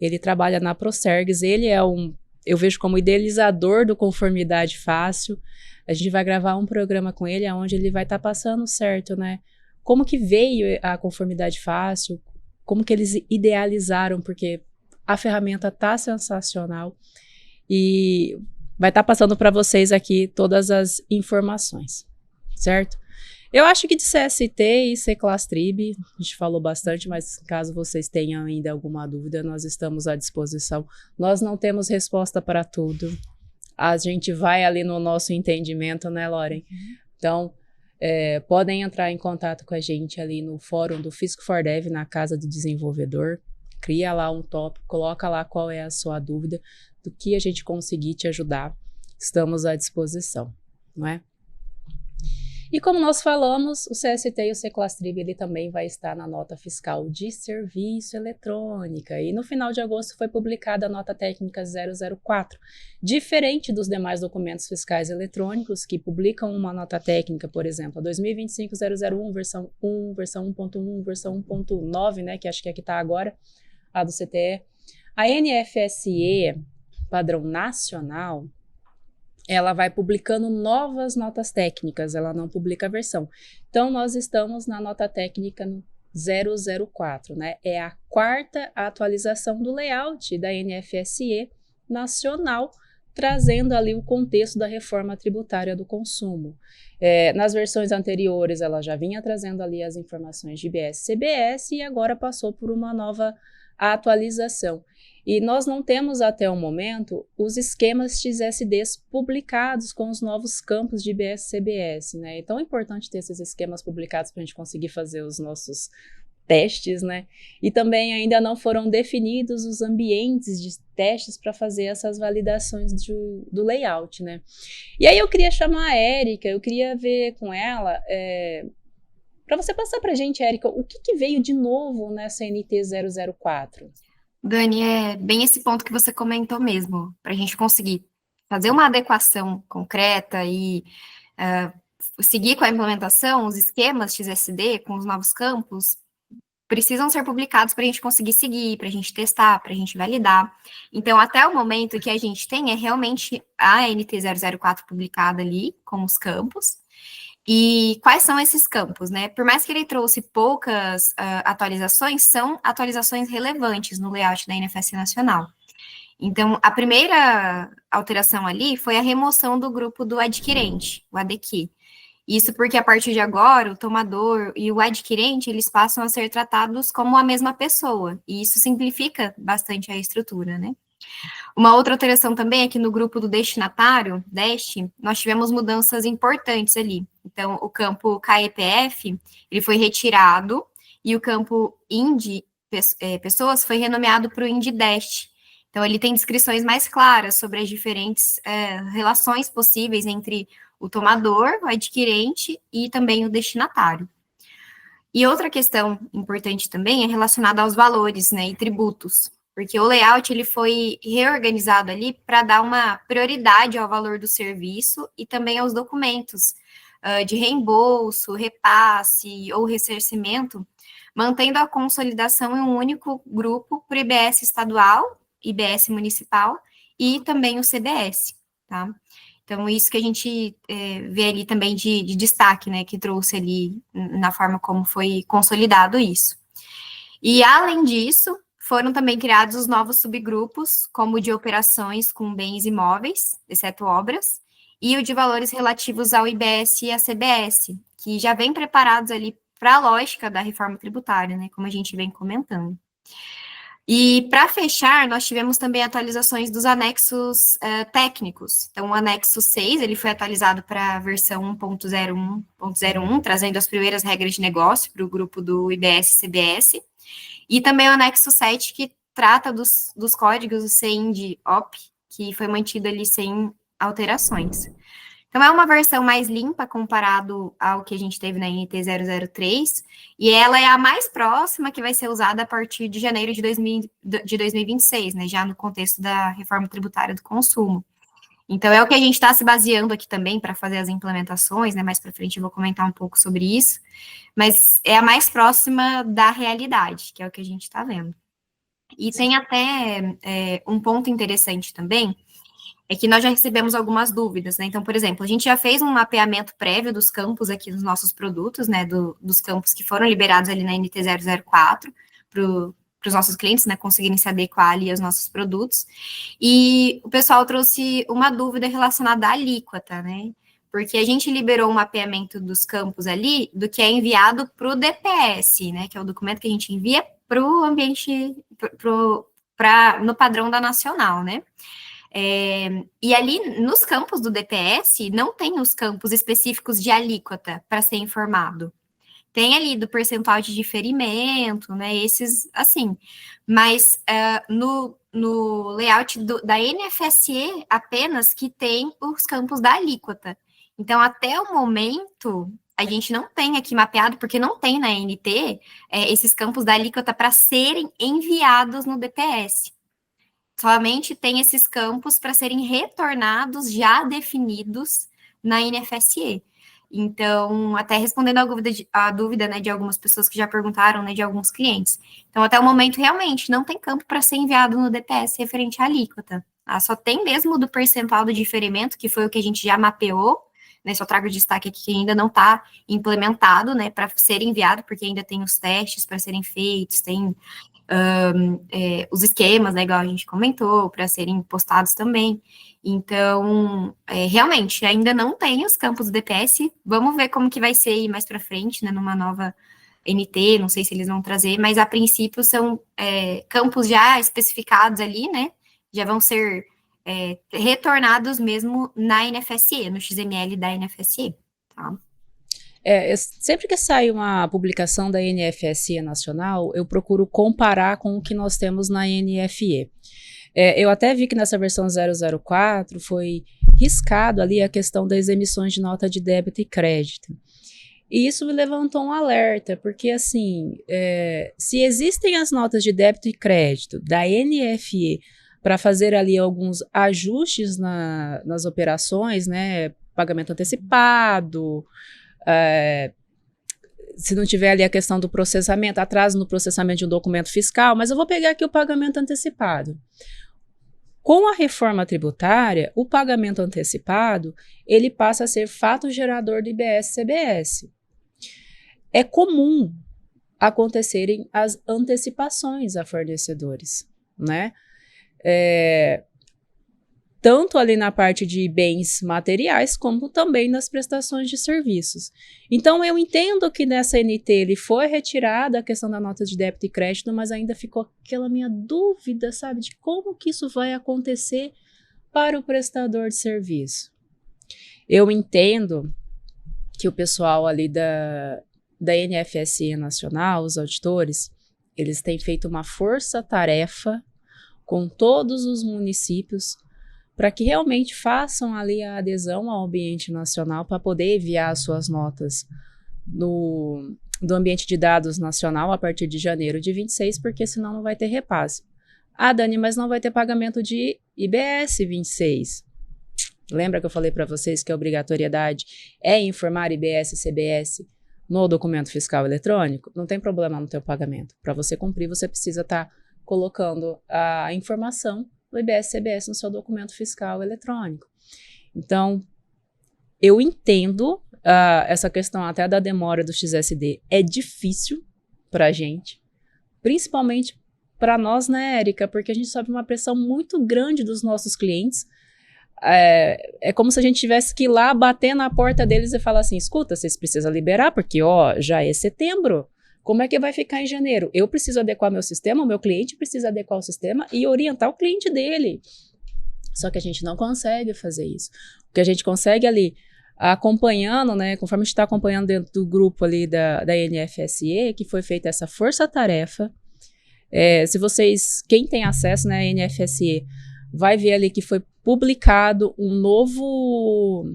Ele trabalha na Procergs, ele é um eu vejo como idealizador do Conformidade Fácil. A gente vai gravar um programa com ele, onde ele vai estar passando certo, né? Como que veio a Conformidade Fácil, como que eles idealizaram, porque a ferramenta tá sensacional e vai estar passando para vocês aqui todas as informações, certo? Eu acho que de CST e C-Class Trib, a gente falou bastante, mas caso vocês tenham ainda alguma dúvida, nós estamos à disposição. Nós não temos resposta para tudo. A gente vai ali no nosso entendimento, né, Loren? Então, podem entrar em contato com a gente ali no fórum do Fisco4Dev, na Casa do Desenvolvedor. Cria lá um tópico, coloca lá qual é a sua dúvida, do que a gente conseguir te ajudar. Estamos à disposição, não é? E como nós falamos, o CST e o C-Class Trib, ele também vai estar na nota fiscal de serviço eletrônica. E no final de agosto foi publicada a nota técnica 004. Diferente dos demais documentos fiscais eletrônicos, que publicam uma nota técnica, por exemplo, a 2025-001, versão 1, versão 1.1, versão 1.9, né, que acho que é a que está agora, a do CTE. A NFSE, padrão nacional, ela vai publicando novas notas técnicas, ela não publica a versão. Então, nós estamos na nota técnica no 004, né? É a 4ª atualização do layout da NFSE nacional, trazendo ali o contexto da reforma tributária do consumo. Nas versões anteriores, ela já vinha trazendo ali as informações de IBS e CBS e agora passou por uma nova atualização. E nós não temos até o momento os esquemas XSDs publicados com os novos campos de IBS e CBS, né? Então é importante ter esses esquemas publicados para a gente conseguir fazer os nossos testes, né? E também ainda não foram definidos os ambientes de testes para fazer essas validações do layout, né? E aí eu queria chamar a Érica, eu queria ver com ela, para você passar para a gente, Érica, o que veio de novo nessa NT 004? Dani, é bem esse ponto que você comentou mesmo, para a gente conseguir fazer uma adequação concreta e seguir com a implementação, os esquemas XSD com os novos campos precisam ser publicados para a gente conseguir seguir, para a gente testar, para a gente validar. Então, até o momento que a gente tem é realmente a NT 004 publicada ali com os campos. E quais são esses campos, né? Por mais que ele trouxe poucas atualizações, são atualizações relevantes no layout da NFS Nacional. Então, a primeira alteração ali foi a remoção do grupo do adquirente, o ADQ. Isso porque, a partir de agora, o tomador e o adquirente, eles passam a ser tratados como a mesma pessoa, e isso simplifica bastante a estrutura, né? Uma outra alteração também é que no grupo do destinatário, DEST, nós tivemos mudanças importantes ali. Então, o campo KEPF, ele foi retirado, e o campo IND, pessoas, foi renomeado para o IND-DEST. Então, ele tem descrições mais claras sobre as diferentes relações possíveis entre o tomador, o adquirente e também o destinatário. E outra questão importante também é relacionada aos valores, né, e tributos, porque o layout ele foi reorganizado ali para dar uma prioridade ao valor do serviço e também aos documentos de reembolso, repasse ou ressarcimento, mantendo a consolidação em um único grupo para o IBS estadual, IBS municipal e também o CBS, tá? Então, isso que a gente vê ali também de destaque, né, que trouxe ali na forma como foi consolidado isso. E, além disso, foram também criados os novos subgrupos, como o de operações com bens imóveis, exceto obras, e o de valores relativos ao IBS e à CBS, que já vem preparados ali para a lógica da reforma tributária, né, como a gente vem comentando. E, para fechar, nós tivemos também atualizações dos anexos técnicos. Então, o anexo 6, ele foi atualizado para a versão 1.01, trazendo as primeiras regras de negócio para o grupo do IBS e CBS. E também o anexo 7, que trata dos códigos do CIND-OP, que foi mantido ali sem alterações. Então, é uma versão mais limpa comparado ao que a gente teve na NT 003, e ela é a mais próxima que vai ser usada a partir de janeiro de 2026, né, já no contexto da reforma tributária do consumo. Então, é o que a gente está se baseando aqui também para fazer as implementações, né, mais para frente eu vou comentar um pouco sobre isso, mas é a mais próxima da realidade, que é o que a gente está vendo. E tem até um ponto interessante também, é que nós já recebemos algumas dúvidas, né? Então, por exemplo, a gente já fez um mapeamento prévio dos campos aqui dos nossos produtos, né? Dos campos que foram liberados ali na NT 004 para os nossos clientes, né? Conseguirem se adequar ali aos nossos produtos. E o pessoal trouxe uma dúvida relacionada à alíquota, né? Porque a gente liberou um mapeamento dos campos ali do que é enviado para o DPS, né? Que é o documento que a gente envia para o ambiente, no padrão da nacional, né? E ali nos campos do DPS não tem os campos específicos de alíquota para ser informado. Tem ali do percentual de diferimento, né? Esses assim, mas no layout da NFSE apenas que tem os campos da alíquota. Então, até o momento, a gente não tem aqui mapeado, porque não tem na NT esses campos da alíquota para serem enviados no DPS. Somente tem esses campos para serem retornados já definidos na NFSE. Então, até respondendo a dúvida, né, de algumas pessoas que já perguntaram, né, de alguns clientes. Então, até o momento, realmente, não tem campo para ser enviado no DPS referente à alíquota. Só tem mesmo do percentual do diferimento, que foi o que a gente já mapeou, né, só trago destaque aqui que ainda não está implementado, né, para ser enviado, porque ainda tem os testes para serem feitos, tem os esquemas, né, igual a gente comentou, para serem postados também. Então, realmente, ainda não tem os campos do DPS, vamos ver como que vai ser aí mais para frente, né, numa nova NT, não sei se eles vão trazer, mas a princípio são campos já especificados ali, né, já vão ser retornados mesmo na NFSE, no XML da NFSE, tá? Sempre que sai uma publicação da NFSE nacional, eu procuro comparar com o que nós temos na NFE. Eu até vi que nessa versão 004 foi riscado ali a questão das emissões de nota de débito e crédito. E isso me levantou um alerta, porque assim, se existem as notas de débito e crédito da NFE para fazer ali alguns ajustes nas operações, né, pagamento antecipado, se não tiver ali a questão do processamento, atraso no processamento de um documento fiscal, mas eu vou pegar aqui o pagamento antecipado. Com a reforma tributária, o pagamento antecipado, ele passa a ser fato gerador do IBS-CBS. É comum acontecerem as antecipações a fornecedores, né? Tanto ali na parte de bens materiais, como também nas prestações de serviços. Então, eu entendo que nessa NT ele foi retirada a questão da nota de débito e crédito, mas ainda ficou aquela minha dúvida, sabe, de como que isso vai acontecer para o prestador de serviço. Eu entendo que o pessoal ali da NFSE Nacional, os auditores, eles têm feito uma força-tarefa com todos os municípios para que realmente façam ali a adesão ao ambiente nacional para poder enviar suas notas do ambiente de dados nacional a partir de janeiro de 26, porque senão não vai ter repasse. Dani, mas não vai ter pagamento de IBS 26. Lembra que eu falei para vocês que a obrigatoriedade é informar IBS e CBS no documento fiscal eletrônico? Não tem problema no teu pagamento. Para você cumprir, você precisa estar colocando a informação do IBS-CBS no seu documento fiscal eletrônico. Então, eu entendo essa questão até da demora do XSD. É difícil para a gente, principalmente para nós, né, Érica? Porque a gente sofre uma pressão muito grande dos nossos clientes. É como se a gente tivesse que ir lá bater na porta deles e falar assim, escuta, vocês precisam liberar, porque já é setembro. Como é que vai ficar em janeiro? Eu preciso adequar meu sistema, o meu cliente precisa adequar o sistema e orientar o cliente dele. Só que a gente não consegue fazer isso. O que a gente consegue ali, acompanhando, né, conforme a gente está acompanhando dentro do grupo ali da NFSE, que foi feita essa força-tarefa. Se vocês, quem tem acesso, né, à NFSE, vai ver ali que foi publicado um novo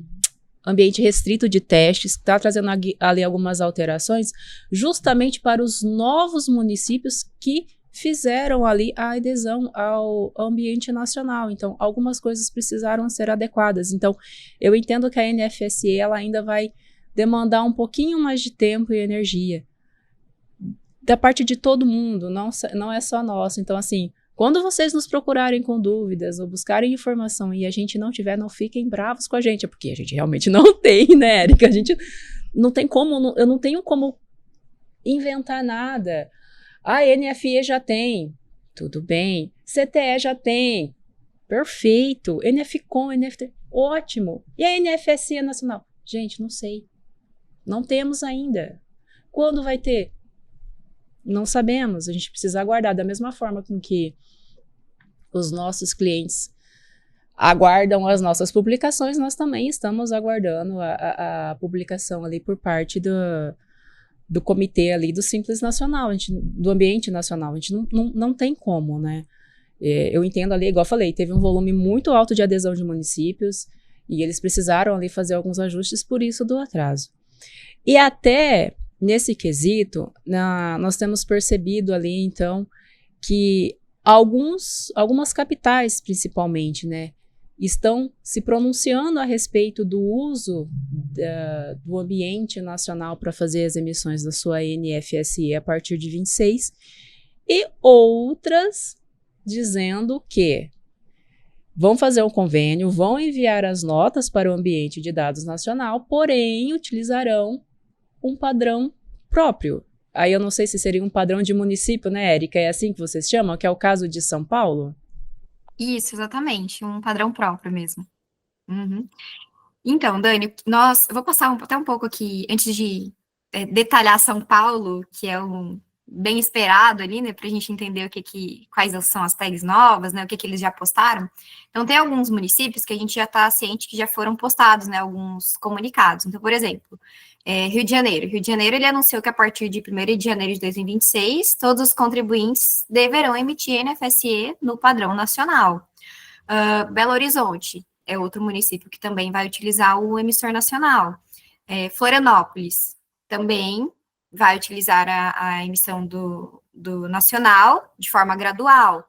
ambiente restrito de testes, que está trazendo ali algumas alterações, justamente para os novos municípios que fizeram ali a adesão ao ambiente nacional. Então, algumas coisas precisaram ser adequadas. Então, eu entendo que a NFSE ela ainda vai demandar um pouquinho mais de tempo e energia da parte de todo mundo, não é só nossa. Então, assim, Quando vocês nos procurarem com dúvidas ou buscarem informação e a gente não tiver, não fiquem bravos com a gente, é porque a gente realmente não tem, né, Érica? A gente não tem como, eu não tenho como inventar nada. A NFE já tem, tudo bem. CTE já tem, perfeito. NFCom, NFT, ótimo. E a NFSE nacional? Gente, não sei. Não temos ainda. Quando vai ter? Não sabemos. A gente precisa aguardar. Da mesma forma com que os nossos clientes aguardam as nossas publicações, nós também estamos aguardando a publicação ali por parte do comitê ali do Simples Nacional, do Ambiente Nacional. A gente não tem como, né? Eu entendo ali, igual eu falei, teve um volume muito alto de adesão de municípios e eles precisaram ali fazer alguns ajustes, por isso do atraso. E até nesse quesito, nós temos percebido ali, então, que algumas capitais, principalmente, né, estão se pronunciando a respeito do uso do ambiente nacional para fazer as emissões da sua NFSE a partir de 26, e outras dizendo que vão fazer um convênio, vão enviar as notas para o ambiente de dados nacional, porém utilizarão um padrão próprio. Aí eu não sei se seria um padrão de município, né, Érica? É assim que vocês chamam? Que é o caso de São Paulo? Isso, exatamente, um padrão próprio mesmo. Uhum. Então, Dani, eu vou passar até um pouco aqui, antes de detalhar São Paulo, que é um bem esperado ali, né, para a gente entender quais são as tags novas, né, o que eles já postaram. Então, tem alguns municípios que a gente já está ciente que já foram postados, né, alguns comunicados. Então, por exemplo, Rio de Janeiro. Rio de Janeiro, ele anunciou que a partir de 1º de janeiro de 2026, todos os contribuintes deverão emitir NFSE no padrão nacional. Belo Horizonte é outro município que também vai utilizar o emissor nacional. Florianópolis também vai utilizar a emissão do nacional de forma gradual.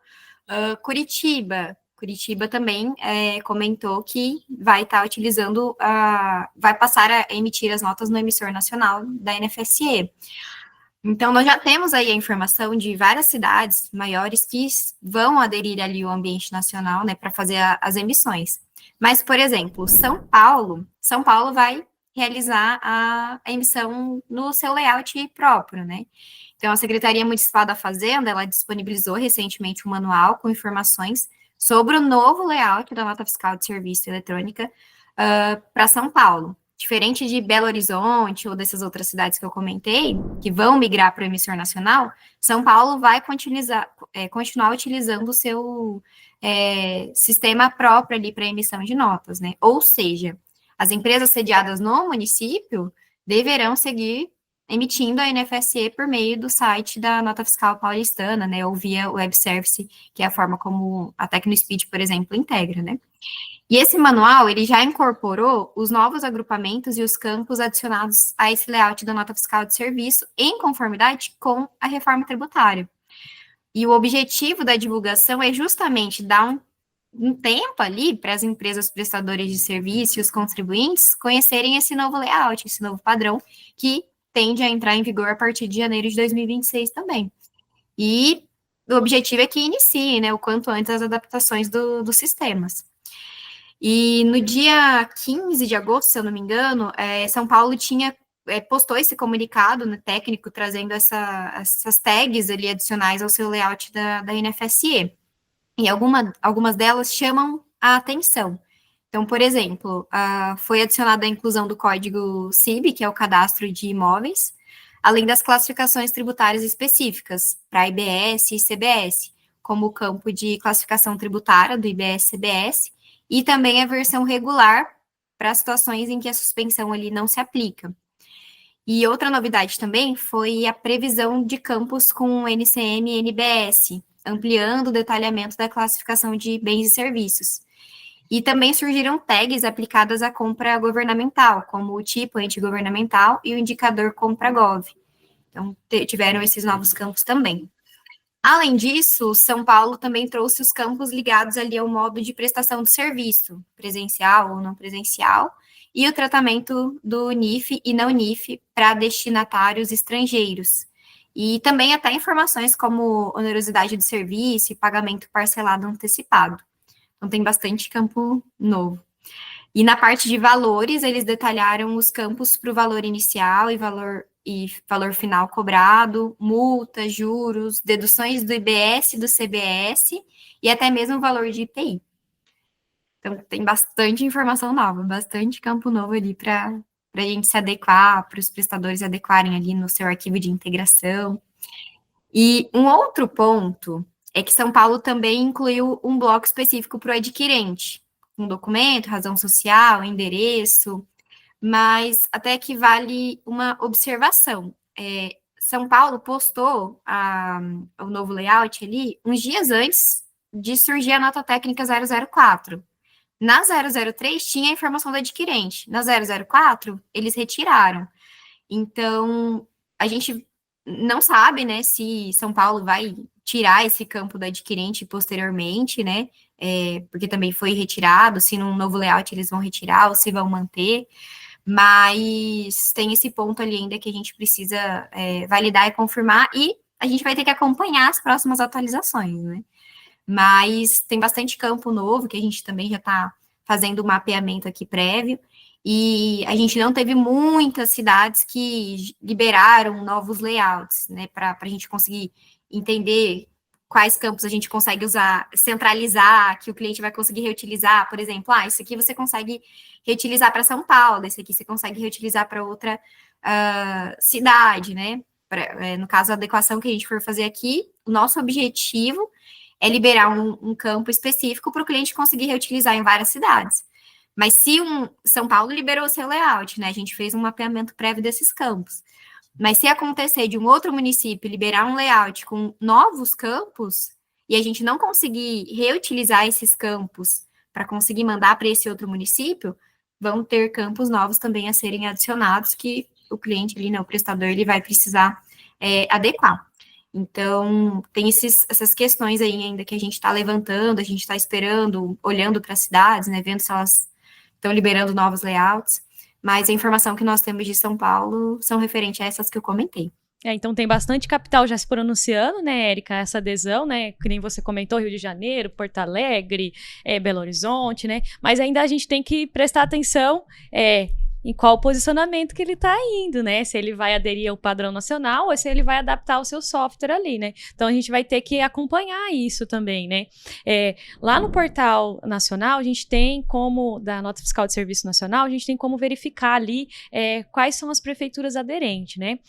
Curitiba também comentou que vai estar utilizando, vai passar a emitir as notas no emissor nacional da NFSE. Então, nós já temos aí a informação de várias cidades maiores que vão aderir ali ao ambiente nacional, né, para fazer as emissões. Mas, por exemplo, São Paulo vai realizar a emissão no seu layout próprio, né? Então, a Secretaria Municipal da Fazenda, ela disponibilizou recentemente um manual com informações sobre o novo layout da nota fiscal de serviço eletrônica para São Paulo. Diferente de Belo Horizonte ou dessas outras cidades que eu comentei, que vão migrar para o emissor nacional, São Paulo vai continuar utilizando o seu sistema próprio ali para emissão de notas, né? Ou seja, as empresas sediadas no município deverão seguir emitindo a NFSE por meio do site da Nota Fiscal Paulistana, né? Ou via web service, que é a forma como a TecnoSpeed, por exemplo, integra, né? E esse manual, ele já incorporou os novos agrupamentos e os campos adicionados a esse layout da nota fiscal de serviço em conformidade com a reforma tributária. E o objetivo da divulgação é justamente dar um tempo ali para as empresas prestadoras de serviço e os contribuintes conhecerem esse novo layout, esse novo padrão, que tende a entrar em vigor a partir de janeiro de 2026 também. E o objetivo é que inicie, né, o quanto antes as adaptações dos sistemas. E no dia 15 de agosto, se eu não me engano, São Paulo postou esse comunicado, né, técnico, trazendo essas tags ali adicionais ao seu layout da NFSE. E algumas delas chamam a atenção. Então, por exemplo, foi adicionada a inclusão do código CIB, que é o cadastro de imóveis, além das classificações tributárias específicas para IBS e CBS, como o campo de classificação tributária do IBS-CBS, e também a versão regular para situações em que a suspensão ali não se aplica. E outra novidade também foi a previsão de campos com NCM e NBS, ampliando o detalhamento da classificação de bens e serviços. E também surgiram tags aplicadas à compra governamental, como o tipo antigovernamental e o indicador compra-gov. Então, tiveram esses novos campos também. Além disso, São Paulo também trouxe os campos ligados ali ao modo de prestação de serviço, presencial ou não presencial, e o tratamento do NIF e não NIF para destinatários estrangeiros. E também até informações como onerosidade do serviço e pagamento parcelado antecipado. Então, tem bastante campo novo. E na parte de valores, eles detalharam os campos para o valor inicial e valor final cobrado, multas, juros, deduções do IBS e do CBS e até mesmo o valor de IPI. Então, tem bastante informação nova, bastante campo novo ali para a gente se adequar, para os prestadores adequarem ali no seu arquivo de integração. E um outro ponto é que São Paulo também incluiu um bloco específico para o adquirente, um documento, razão social, endereço, mas até que vale uma observação. São Paulo postou o novo layout ali uns dias antes de surgir a nota técnica 004. Na 003 tinha a informação do adquirente, na 004 eles retiraram. Então, a gente não sabe, né, se São Paulo vai tirar esse campo do adquirente posteriormente, né, porque também foi retirado, se num novo layout eles vão retirar ou se vão manter, mas tem esse ponto ali ainda que a gente precisa validar e confirmar, e a gente vai ter que acompanhar as próximas atualizações, né. Mas tem bastante campo novo que a gente também já está fazendo o mapeamento aqui prévio, e a gente não teve muitas cidades que liberaram novos layouts, né, para a gente conseguir entender quais campos a gente consegue usar, centralizar, que o cliente vai conseguir reutilizar, por exemplo, isso aqui você consegue reutilizar para São Paulo, esse aqui você consegue reutilizar para outra cidade, né, no caso, a adequação que a gente for fazer aqui, o nosso objetivo é liberar um campo específico para o cliente conseguir reutilizar em várias cidades. Mas se São Paulo liberou o seu layout, né? A gente fez um mapeamento prévio desses campos. Mas se acontecer de um outro município liberar um layout com novos campos e a gente não conseguir reutilizar esses campos para conseguir mandar para esse outro município, vão ter campos novos também a serem adicionados que o cliente ali, né, o prestador, ele vai precisar adequar. Então, tem essas questões aí ainda que a gente está levantando, a gente está esperando, olhando para as cidades, né, vendo se elas estão liberando novos layouts, mas a informação que nós temos de São Paulo são referentes a essas que eu comentei. Então tem bastante capital já se pronunciando, né, Érica, essa adesão, né, que nem você comentou, Rio de Janeiro, Porto Alegre, Belo Horizonte, né, mas ainda a gente tem que prestar atenção em qual posicionamento que ele está indo, né? Se ele vai aderir ao padrão nacional ou se ele vai adaptar o seu software ali, né? Então, a gente vai ter que acompanhar isso também, né? Lá no portal nacional, a gente tem como, da Nota Fiscal de Serviço Nacional, a gente tem como verificar ali quais são as prefeituras aderentes, né?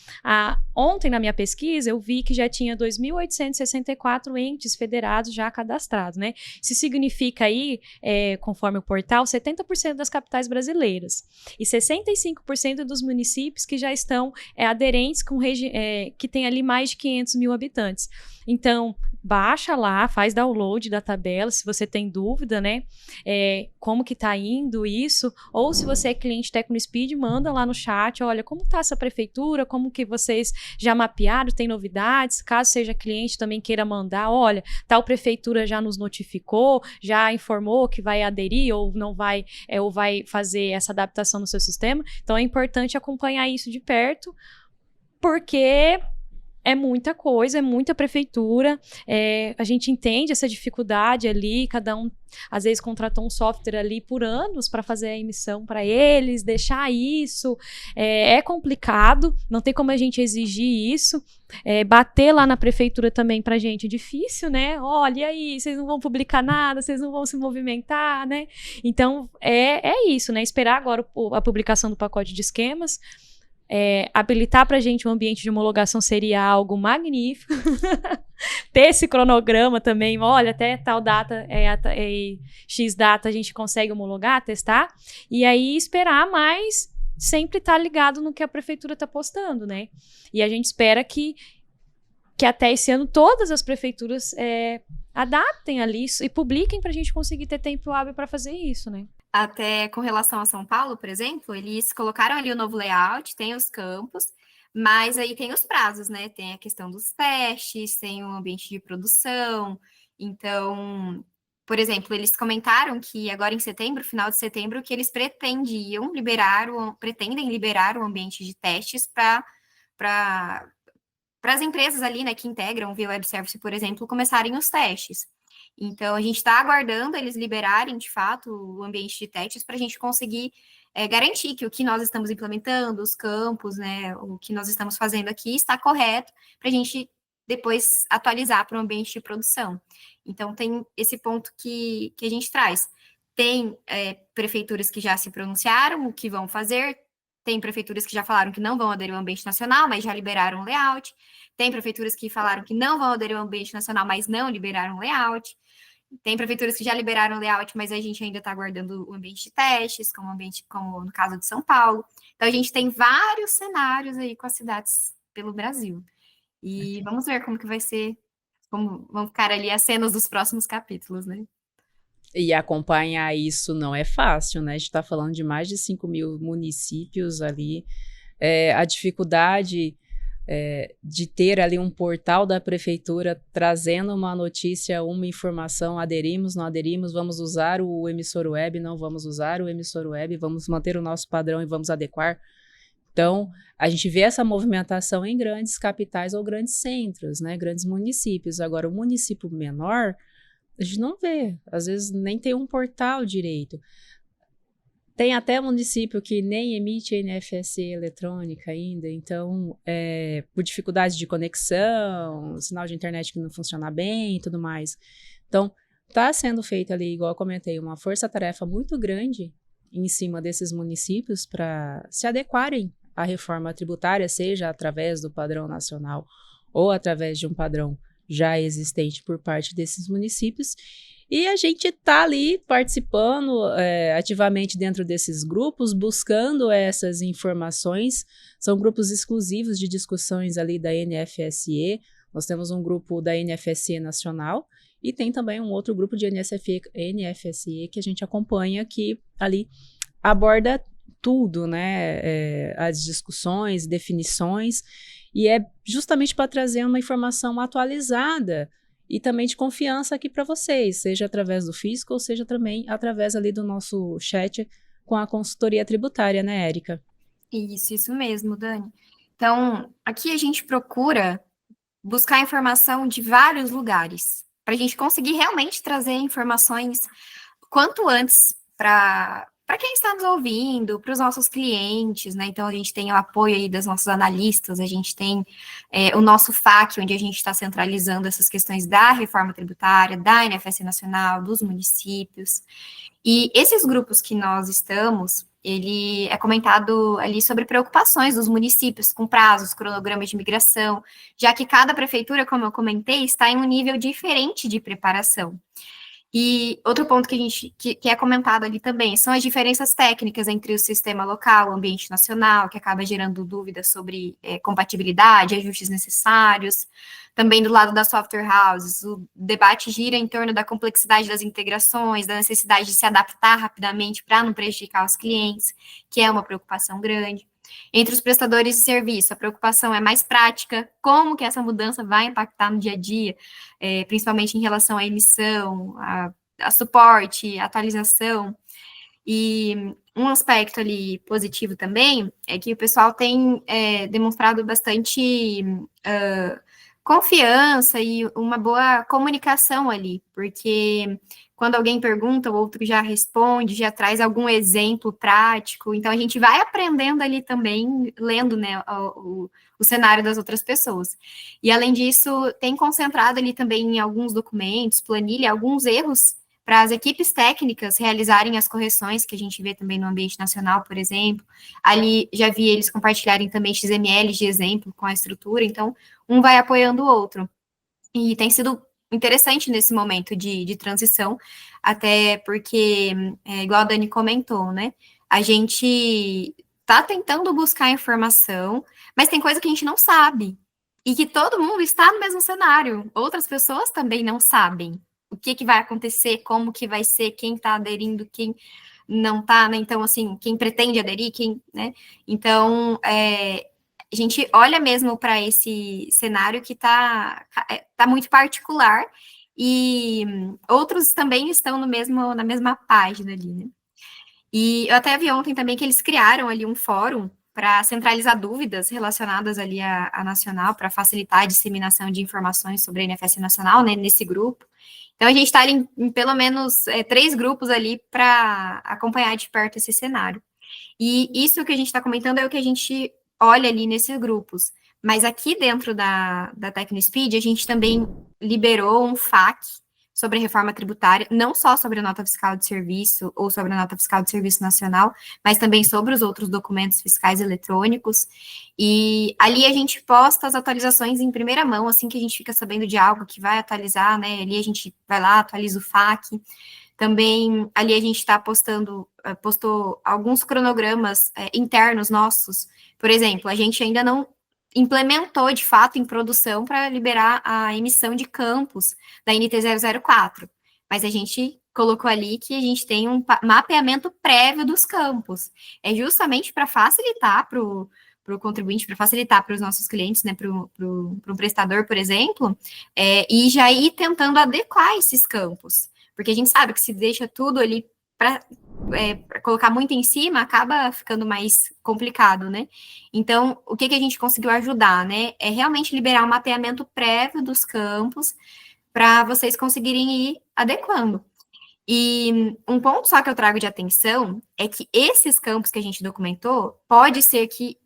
Ontem, na minha pesquisa, eu vi que já tinha 2.864 entes federados já cadastrados, né? Isso significa aí, conforme o portal, 70% das capitais brasileiras. E 65% dos municípios que já estão aderentes que tem ali mais de 500 mil habitantes. Então, baixa lá, faz download da tabela, se você tem dúvida, né, como que tá indo isso, ou se você é cliente TecnoSpeed, manda lá no chat, olha, como tá essa prefeitura, como que vocês já mapearam, tem novidades, caso seja cliente também queira mandar, olha, tal prefeitura já nos notificou, já informou que vai aderir ou não vai, ou vai fazer essa adaptação no seu sistema, então é importante acompanhar isso de perto, porque é muita coisa, é muita prefeitura, a gente entende essa dificuldade ali, cada um às vezes contratou um software ali por anos para fazer a emissão para eles, deixar isso, é complicado, não tem como a gente exigir isso, bater lá na prefeitura também pra gente é difícil, né? Olha, e aí, vocês não vão publicar nada, vocês não vão se movimentar, né? Então, é isso, né? Esperar agora a publicação do pacote de esquemas, habilitar para a gente um ambiente de homologação seria algo magnífico. Ter esse cronograma também, olha, até tal data, X data a gente consegue homologar, testar, e aí esperar mais, sempre estar ligado no que a prefeitura está postando, né? E a gente espera que até esse ano todas as prefeituras adaptem ali e publiquem para a gente conseguir ter tempo hábil para fazer isso, né? Até com relação a São Paulo, por exemplo, eles colocaram ali o novo layout, tem os campos, mas aí tem os prazos, né? Tem a questão dos testes, tem o ambiente de produção. Então, por exemplo, eles comentaram que agora em setembro, final de setembro, que eles pretendem liberar o ambiente de testes para para as empresas ali, né, que integram via web service, por exemplo, começarem os testes. Então, a gente está aguardando eles liberarem, de fato, o ambiente de testes para a gente conseguir garantir que o que nós estamos implementando, os campos, né, o que nós estamos fazendo aqui está correto, para a gente depois atualizar para o ambiente de produção. Então, tem esse ponto que a gente traz. Tem prefeituras que já se pronunciaram, o que vão fazer, tem prefeituras que já falaram que não vão aderir ao ambiente nacional, mas já liberaram o layout. Tem prefeituras que falaram que não vão aderir ao ambiente nacional, mas não liberaram o layout. Tem prefeituras que já liberaram o layout, mas a gente ainda está aguardando o ambiente de testes, como no caso de São Paulo. Então, a gente tem vários cenários aí com as cidades pelo Brasil. E vamos ver como que vai ser, como vão ficar ali as cenas dos próximos capítulos, né? E acompanhar isso não é fácil, né? A gente está falando de mais de 5 mil municípios ali. A dificuldade de ter ali um portal da prefeitura trazendo uma notícia, uma informação, aderimos, não aderimos, vamos usar o emissor web, não vamos usar o emissor web, vamos manter o nosso padrão e vamos adequar. Então, a gente vê essa movimentação em grandes capitais ou grandes centros, né? Grandes municípios. Agora, o município menor, a gente não vê, às vezes nem tem um portal direito. Tem até município que nem emite NFSE eletrônica ainda, então, por dificuldade de conexão, sinal de internet que não funciona bem e tudo mais. Então, está sendo feita ali, igual eu comentei, uma força-tarefa muito grande em cima desses municípios para se adequarem à reforma tributária, seja através do padrão nacional ou através de um padrão já existente por parte desses municípios. E a gente está ali participando ativamente dentro desses grupos, buscando essas informações. São grupos exclusivos de discussões ali da NFSE. Nós temos um grupo da NFSE Nacional e tem também um outro grupo de NFSE que a gente acompanha, que ali aborda tudo, né? As discussões, definições, e é justamente para trazer uma informação atualizada e também de confiança aqui para vocês, seja através do Fisco ou seja também através ali do nosso chat com a consultoria tributária, né, Érica? Isso mesmo, Dani. Então, aqui a gente procura buscar informação de vários lugares, para a gente conseguir realmente trazer informações quanto antes para quem está nos ouvindo, para os nossos clientes, né? Então, a gente tem o apoio aí dos nossos analistas, a gente tem o nosso FAQ, onde a gente está centralizando essas questões da reforma tributária, da NFS Nacional, dos municípios. E esses grupos que nós estamos, ele é comentado ali sobre preocupações dos municípios com prazos, cronogramas de migração, já que cada prefeitura, como eu comentei, está em um nível diferente de preparação. E outro ponto que é comentado ali também são as diferenças técnicas entre o sistema local, o ambiente nacional, que acaba gerando dúvidas sobre compatibilidade, ajustes necessários. Também do lado das software houses, o debate gira em torno da complexidade das integrações, da necessidade de se adaptar rapidamente para não prejudicar os clientes, que é uma preocupação grande. Entre os prestadores de serviço, a preocupação é mais prática, como que essa mudança vai impactar no dia a dia, principalmente em relação à emissão, a suporte, a atualização. E um aspecto ali positivo também é que o pessoal tem demonstrado bastante confiança e uma boa comunicação ali, porque quando alguém pergunta, o outro já responde, já traz algum exemplo prático. Então, a gente vai aprendendo ali também, lendo, né, o cenário das outras pessoas. E, além disso, tem concentrado ali também em alguns documentos, planilha, alguns erros para as equipes técnicas realizarem as correções que a gente vê também no ambiente nacional, por exemplo. Ali, já vi eles compartilharem também XML de exemplo com a estrutura. Então, um vai apoiando o outro. E tem sido interessante nesse momento de transição, até porque, igual a Dani comentou, né, a gente está tentando buscar informação, mas tem coisa que a gente não sabe, e que todo mundo está no mesmo cenário, outras pessoas também não sabem o que vai acontecer, como que vai ser, quem está aderindo, quem não está, né, então, assim, quem pretende aderir, quem, né, então, a gente olha mesmo para esse cenário que tá muito particular, e outros também estão na mesma página ali, né? E eu até vi ontem também que eles criaram ali um fórum para centralizar dúvidas relacionadas ali à nacional, para facilitar a disseminação de informações sobre a NFS nacional, né, nesse grupo. Então, a gente está em pelo menos 3 grupos ali para acompanhar de perto esse cenário. E isso que a gente está comentando é o que a gente olha ali nesses grupos. Mas aqui dentro da TecnoSpeed, a gente também liberou um FAQ sobre a reforma tributária, não só sobre a nota fiscal de serviço ou sobre a nota fiscal de serviço nacional, mas também sobre os outros documentos fiscais eletrônicos. E ali a gente posta as atualizações em primeira mão, assim que a gente fica sabendo de algo que vai atualizar, né? Ali a gente vai lá, atualiza o FAQ. Também ali a gente está postou alguns cronogramas internos nossos. Por exemplo, a gente ainda não implementou, de fato, em produção para liberar a emissão de campos da NT 004, mas a gente colocou ali que a gente tem um mapeamento prévio dos campos. É justamente para facilitar para o contribuinte, para facilitar para os nossos clientes, né, para o prestador, por exemplo, e já ir tentando adequar esses campos. Porque a gente sabe que se deixa tudo ali para colocar muito em cima, acaba ficando mais complicado, né? Então, o que a gente conseguiu ajudar, né? É realmente liberar um mapeamento prévio dos campos para vocês conseguirem ir adequando. E um ponto só que eu trago de atenção é que esses campos que a gente documentou, pode ser que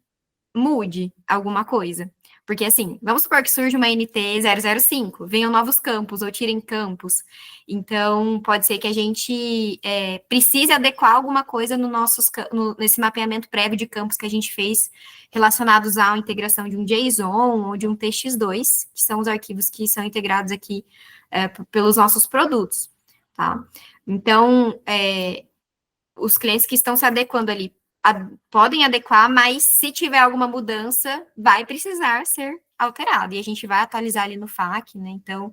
mude alguma coisa. Porque, assim, vamos supor que surge uma NT 005, venham novos campos ou tirem campos. Então, pode ser que a gente precise adequar alguma coisa nesse mapeamento prévio de campos que a gente fez relacionados à integração de um JSON ou de um TX2, que são os arquivos que são integrados aqui pelos nossos produtos, tá? Então, os clientes que estão se adequando ali podem adequar, mas se tiver alguma mudança, vai precisar ser alterado, e a gente vai atualizar ali no FAQ, né, então,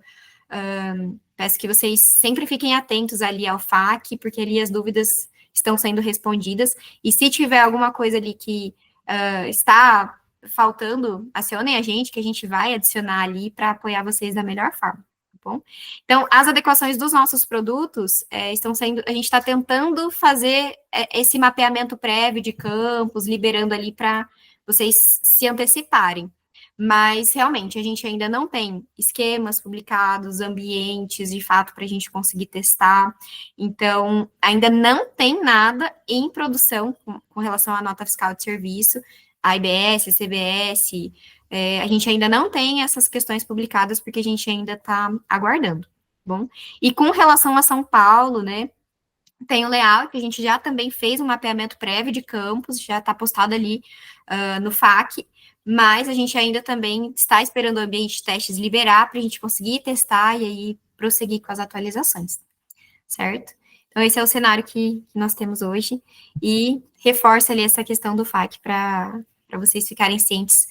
peço que vocês sempre fiquem atentos ali ao FAQ, porque ali as dúvidas estão sendo respondidas, e se tiver alguma coisa ali que está faltando, acionem a gente, que a gente vai adicionar ali para apoiar vocês da melhor forma. Bom? Então, as adequações dos nossos produtos estão sendo, a gente está tentando fazer esse mapeamento prévio de campos, liberando ali para vocês se anteciparem. Mas, realmente, a gente ainda não tem esquemas publicados, ambientes, de fato, para a gente conseguir testar. Então, ainda não tem nada em produção com relação à nota fiscal de serviço, a IBS, a CBS, a gente ainda não tem essas questões publicadas, porque a gente ainda está aguardando, bom? E com relação a São Paulo, né, tem o layout, que a gente já também fez um mapeamento prévio de campos, já está postado ali no FAQ, mas a gente ainda também está esperando o ambiente de testes liberar, para a gente conseguir testar e aí prosseguir com as atualizações, certo? Então, esse é o cenário que nós temos hoje, e reforça ali essa questão do FAQ para vocês ficarem cientes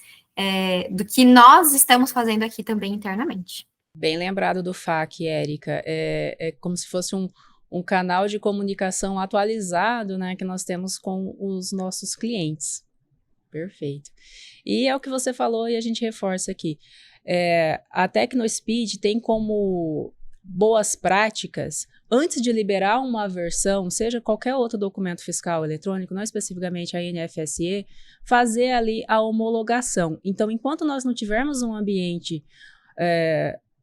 do que nós estamos fazendo aqui também internamente. Bem lembrado do FAQ, Érica. É como se fosse um canal de comunicação atualizado, né, que nós temos com os nossos clientes. Perfeito. E é o que você falou e a gente reforça aqui. A TecnoSpeed tem como boas práticas, antes de liberar uma versão, seja qualquer outro documento fiscal eletrônico, não especificamente a NFSE, fazer ali a homologação. Então, enquanto nós não tivermos um ambiente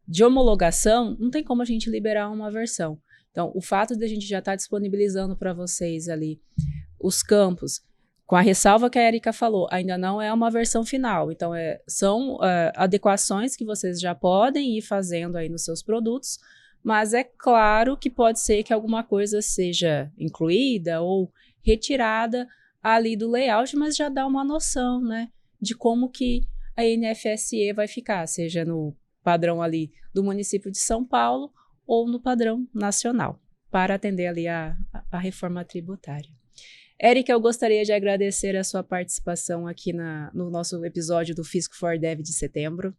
de homologação, não tem como a gente liberar uma versão. Então, o fato de a gente já estar disponibilizando para vocês ali os campos, com a ressalva que a Érica falou, ainda não é uma versão final. Então, são adequações que vocês já podem ir fazendo aí nos seus produtos, mas é claro que pode ser que alguma coisa seja incluída ou retirada ali do layout, mas já dá uma noção, né, de como que a NFSE vai ficar, seja no padrão ali do município de São Paulo ou no padrão nacional, para atender ali a reforma tributária. Érica, eu gostaria de agradecer a sua participação aqui no nosso episódio do Fisco for Dev de setembro.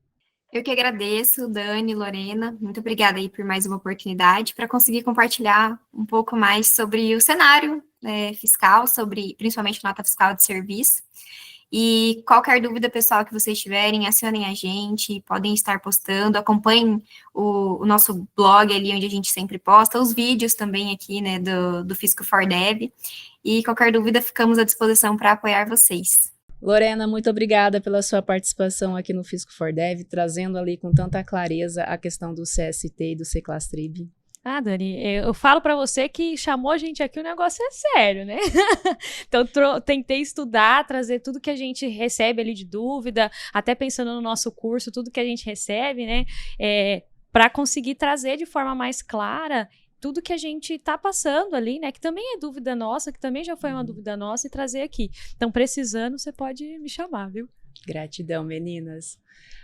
Eu que agradeço, Dani, Lorena, muito obrigada aí por mais uma oportunidade para conseguir compartilhar um pouco mais sobre o cenário fiscal, sobre principalmente nota fiscal de serviço. E qualquer dúvida, pessoal, que vocês tiverem, acionem a gente, podem estar postando, acompanhem o nosso blog ali, onde a gente sempre posta, os vídeos também aqui, né, do Fisco for Dev, e qualquer dúvida, ficamos à disposição para apoiar vocês. Lorena, muito obrigada pela sua participação aqui no Fisco for Dev, trazendo ali com tanta clareza a questão do CST e do C-Class-Trib. Ah, Dani, eu falo para você que chamou a gente aqui, o negócio é sério, né? Então, tentei estudar, trazer tudo que a gente recebe ali de dúvida, até pensando no nosso curso, tudo que a gente recebe, né? Para conseguir trazer de forma mais clara tudo que a gente está passando ali, né? Que também é dúvida nossa, que também já foi uma dúvida nossa, e trazer aqui. Então, precisando, você pode me chamar, viu? Gratidão, meninas.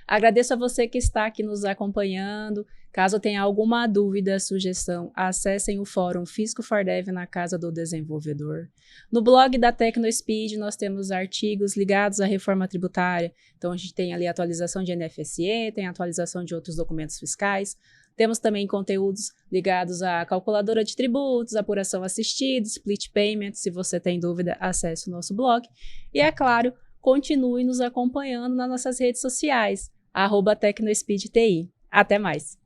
Agradeço a você que está aqui nos acompanhando. Caso tenha alguma dúvida, sugestão, acessem o fórum Fisco for Dev na Casa do Desenvolvedor. No blog da TecnoSpeed, nós temos artigos ligados à reforma tributária. Então, a gente tem ali atualização de NFSE, tem atualização de outros documentos fiscais. Temos também conteúdos ligados à calculadora de tributos, apuração assistida, split payment. Se você tem dúvida, acesse o nosso blog. E, é claro, continue nos acompanhando nas nossas redes sociais, @TecnoSpeedTI. Até mais!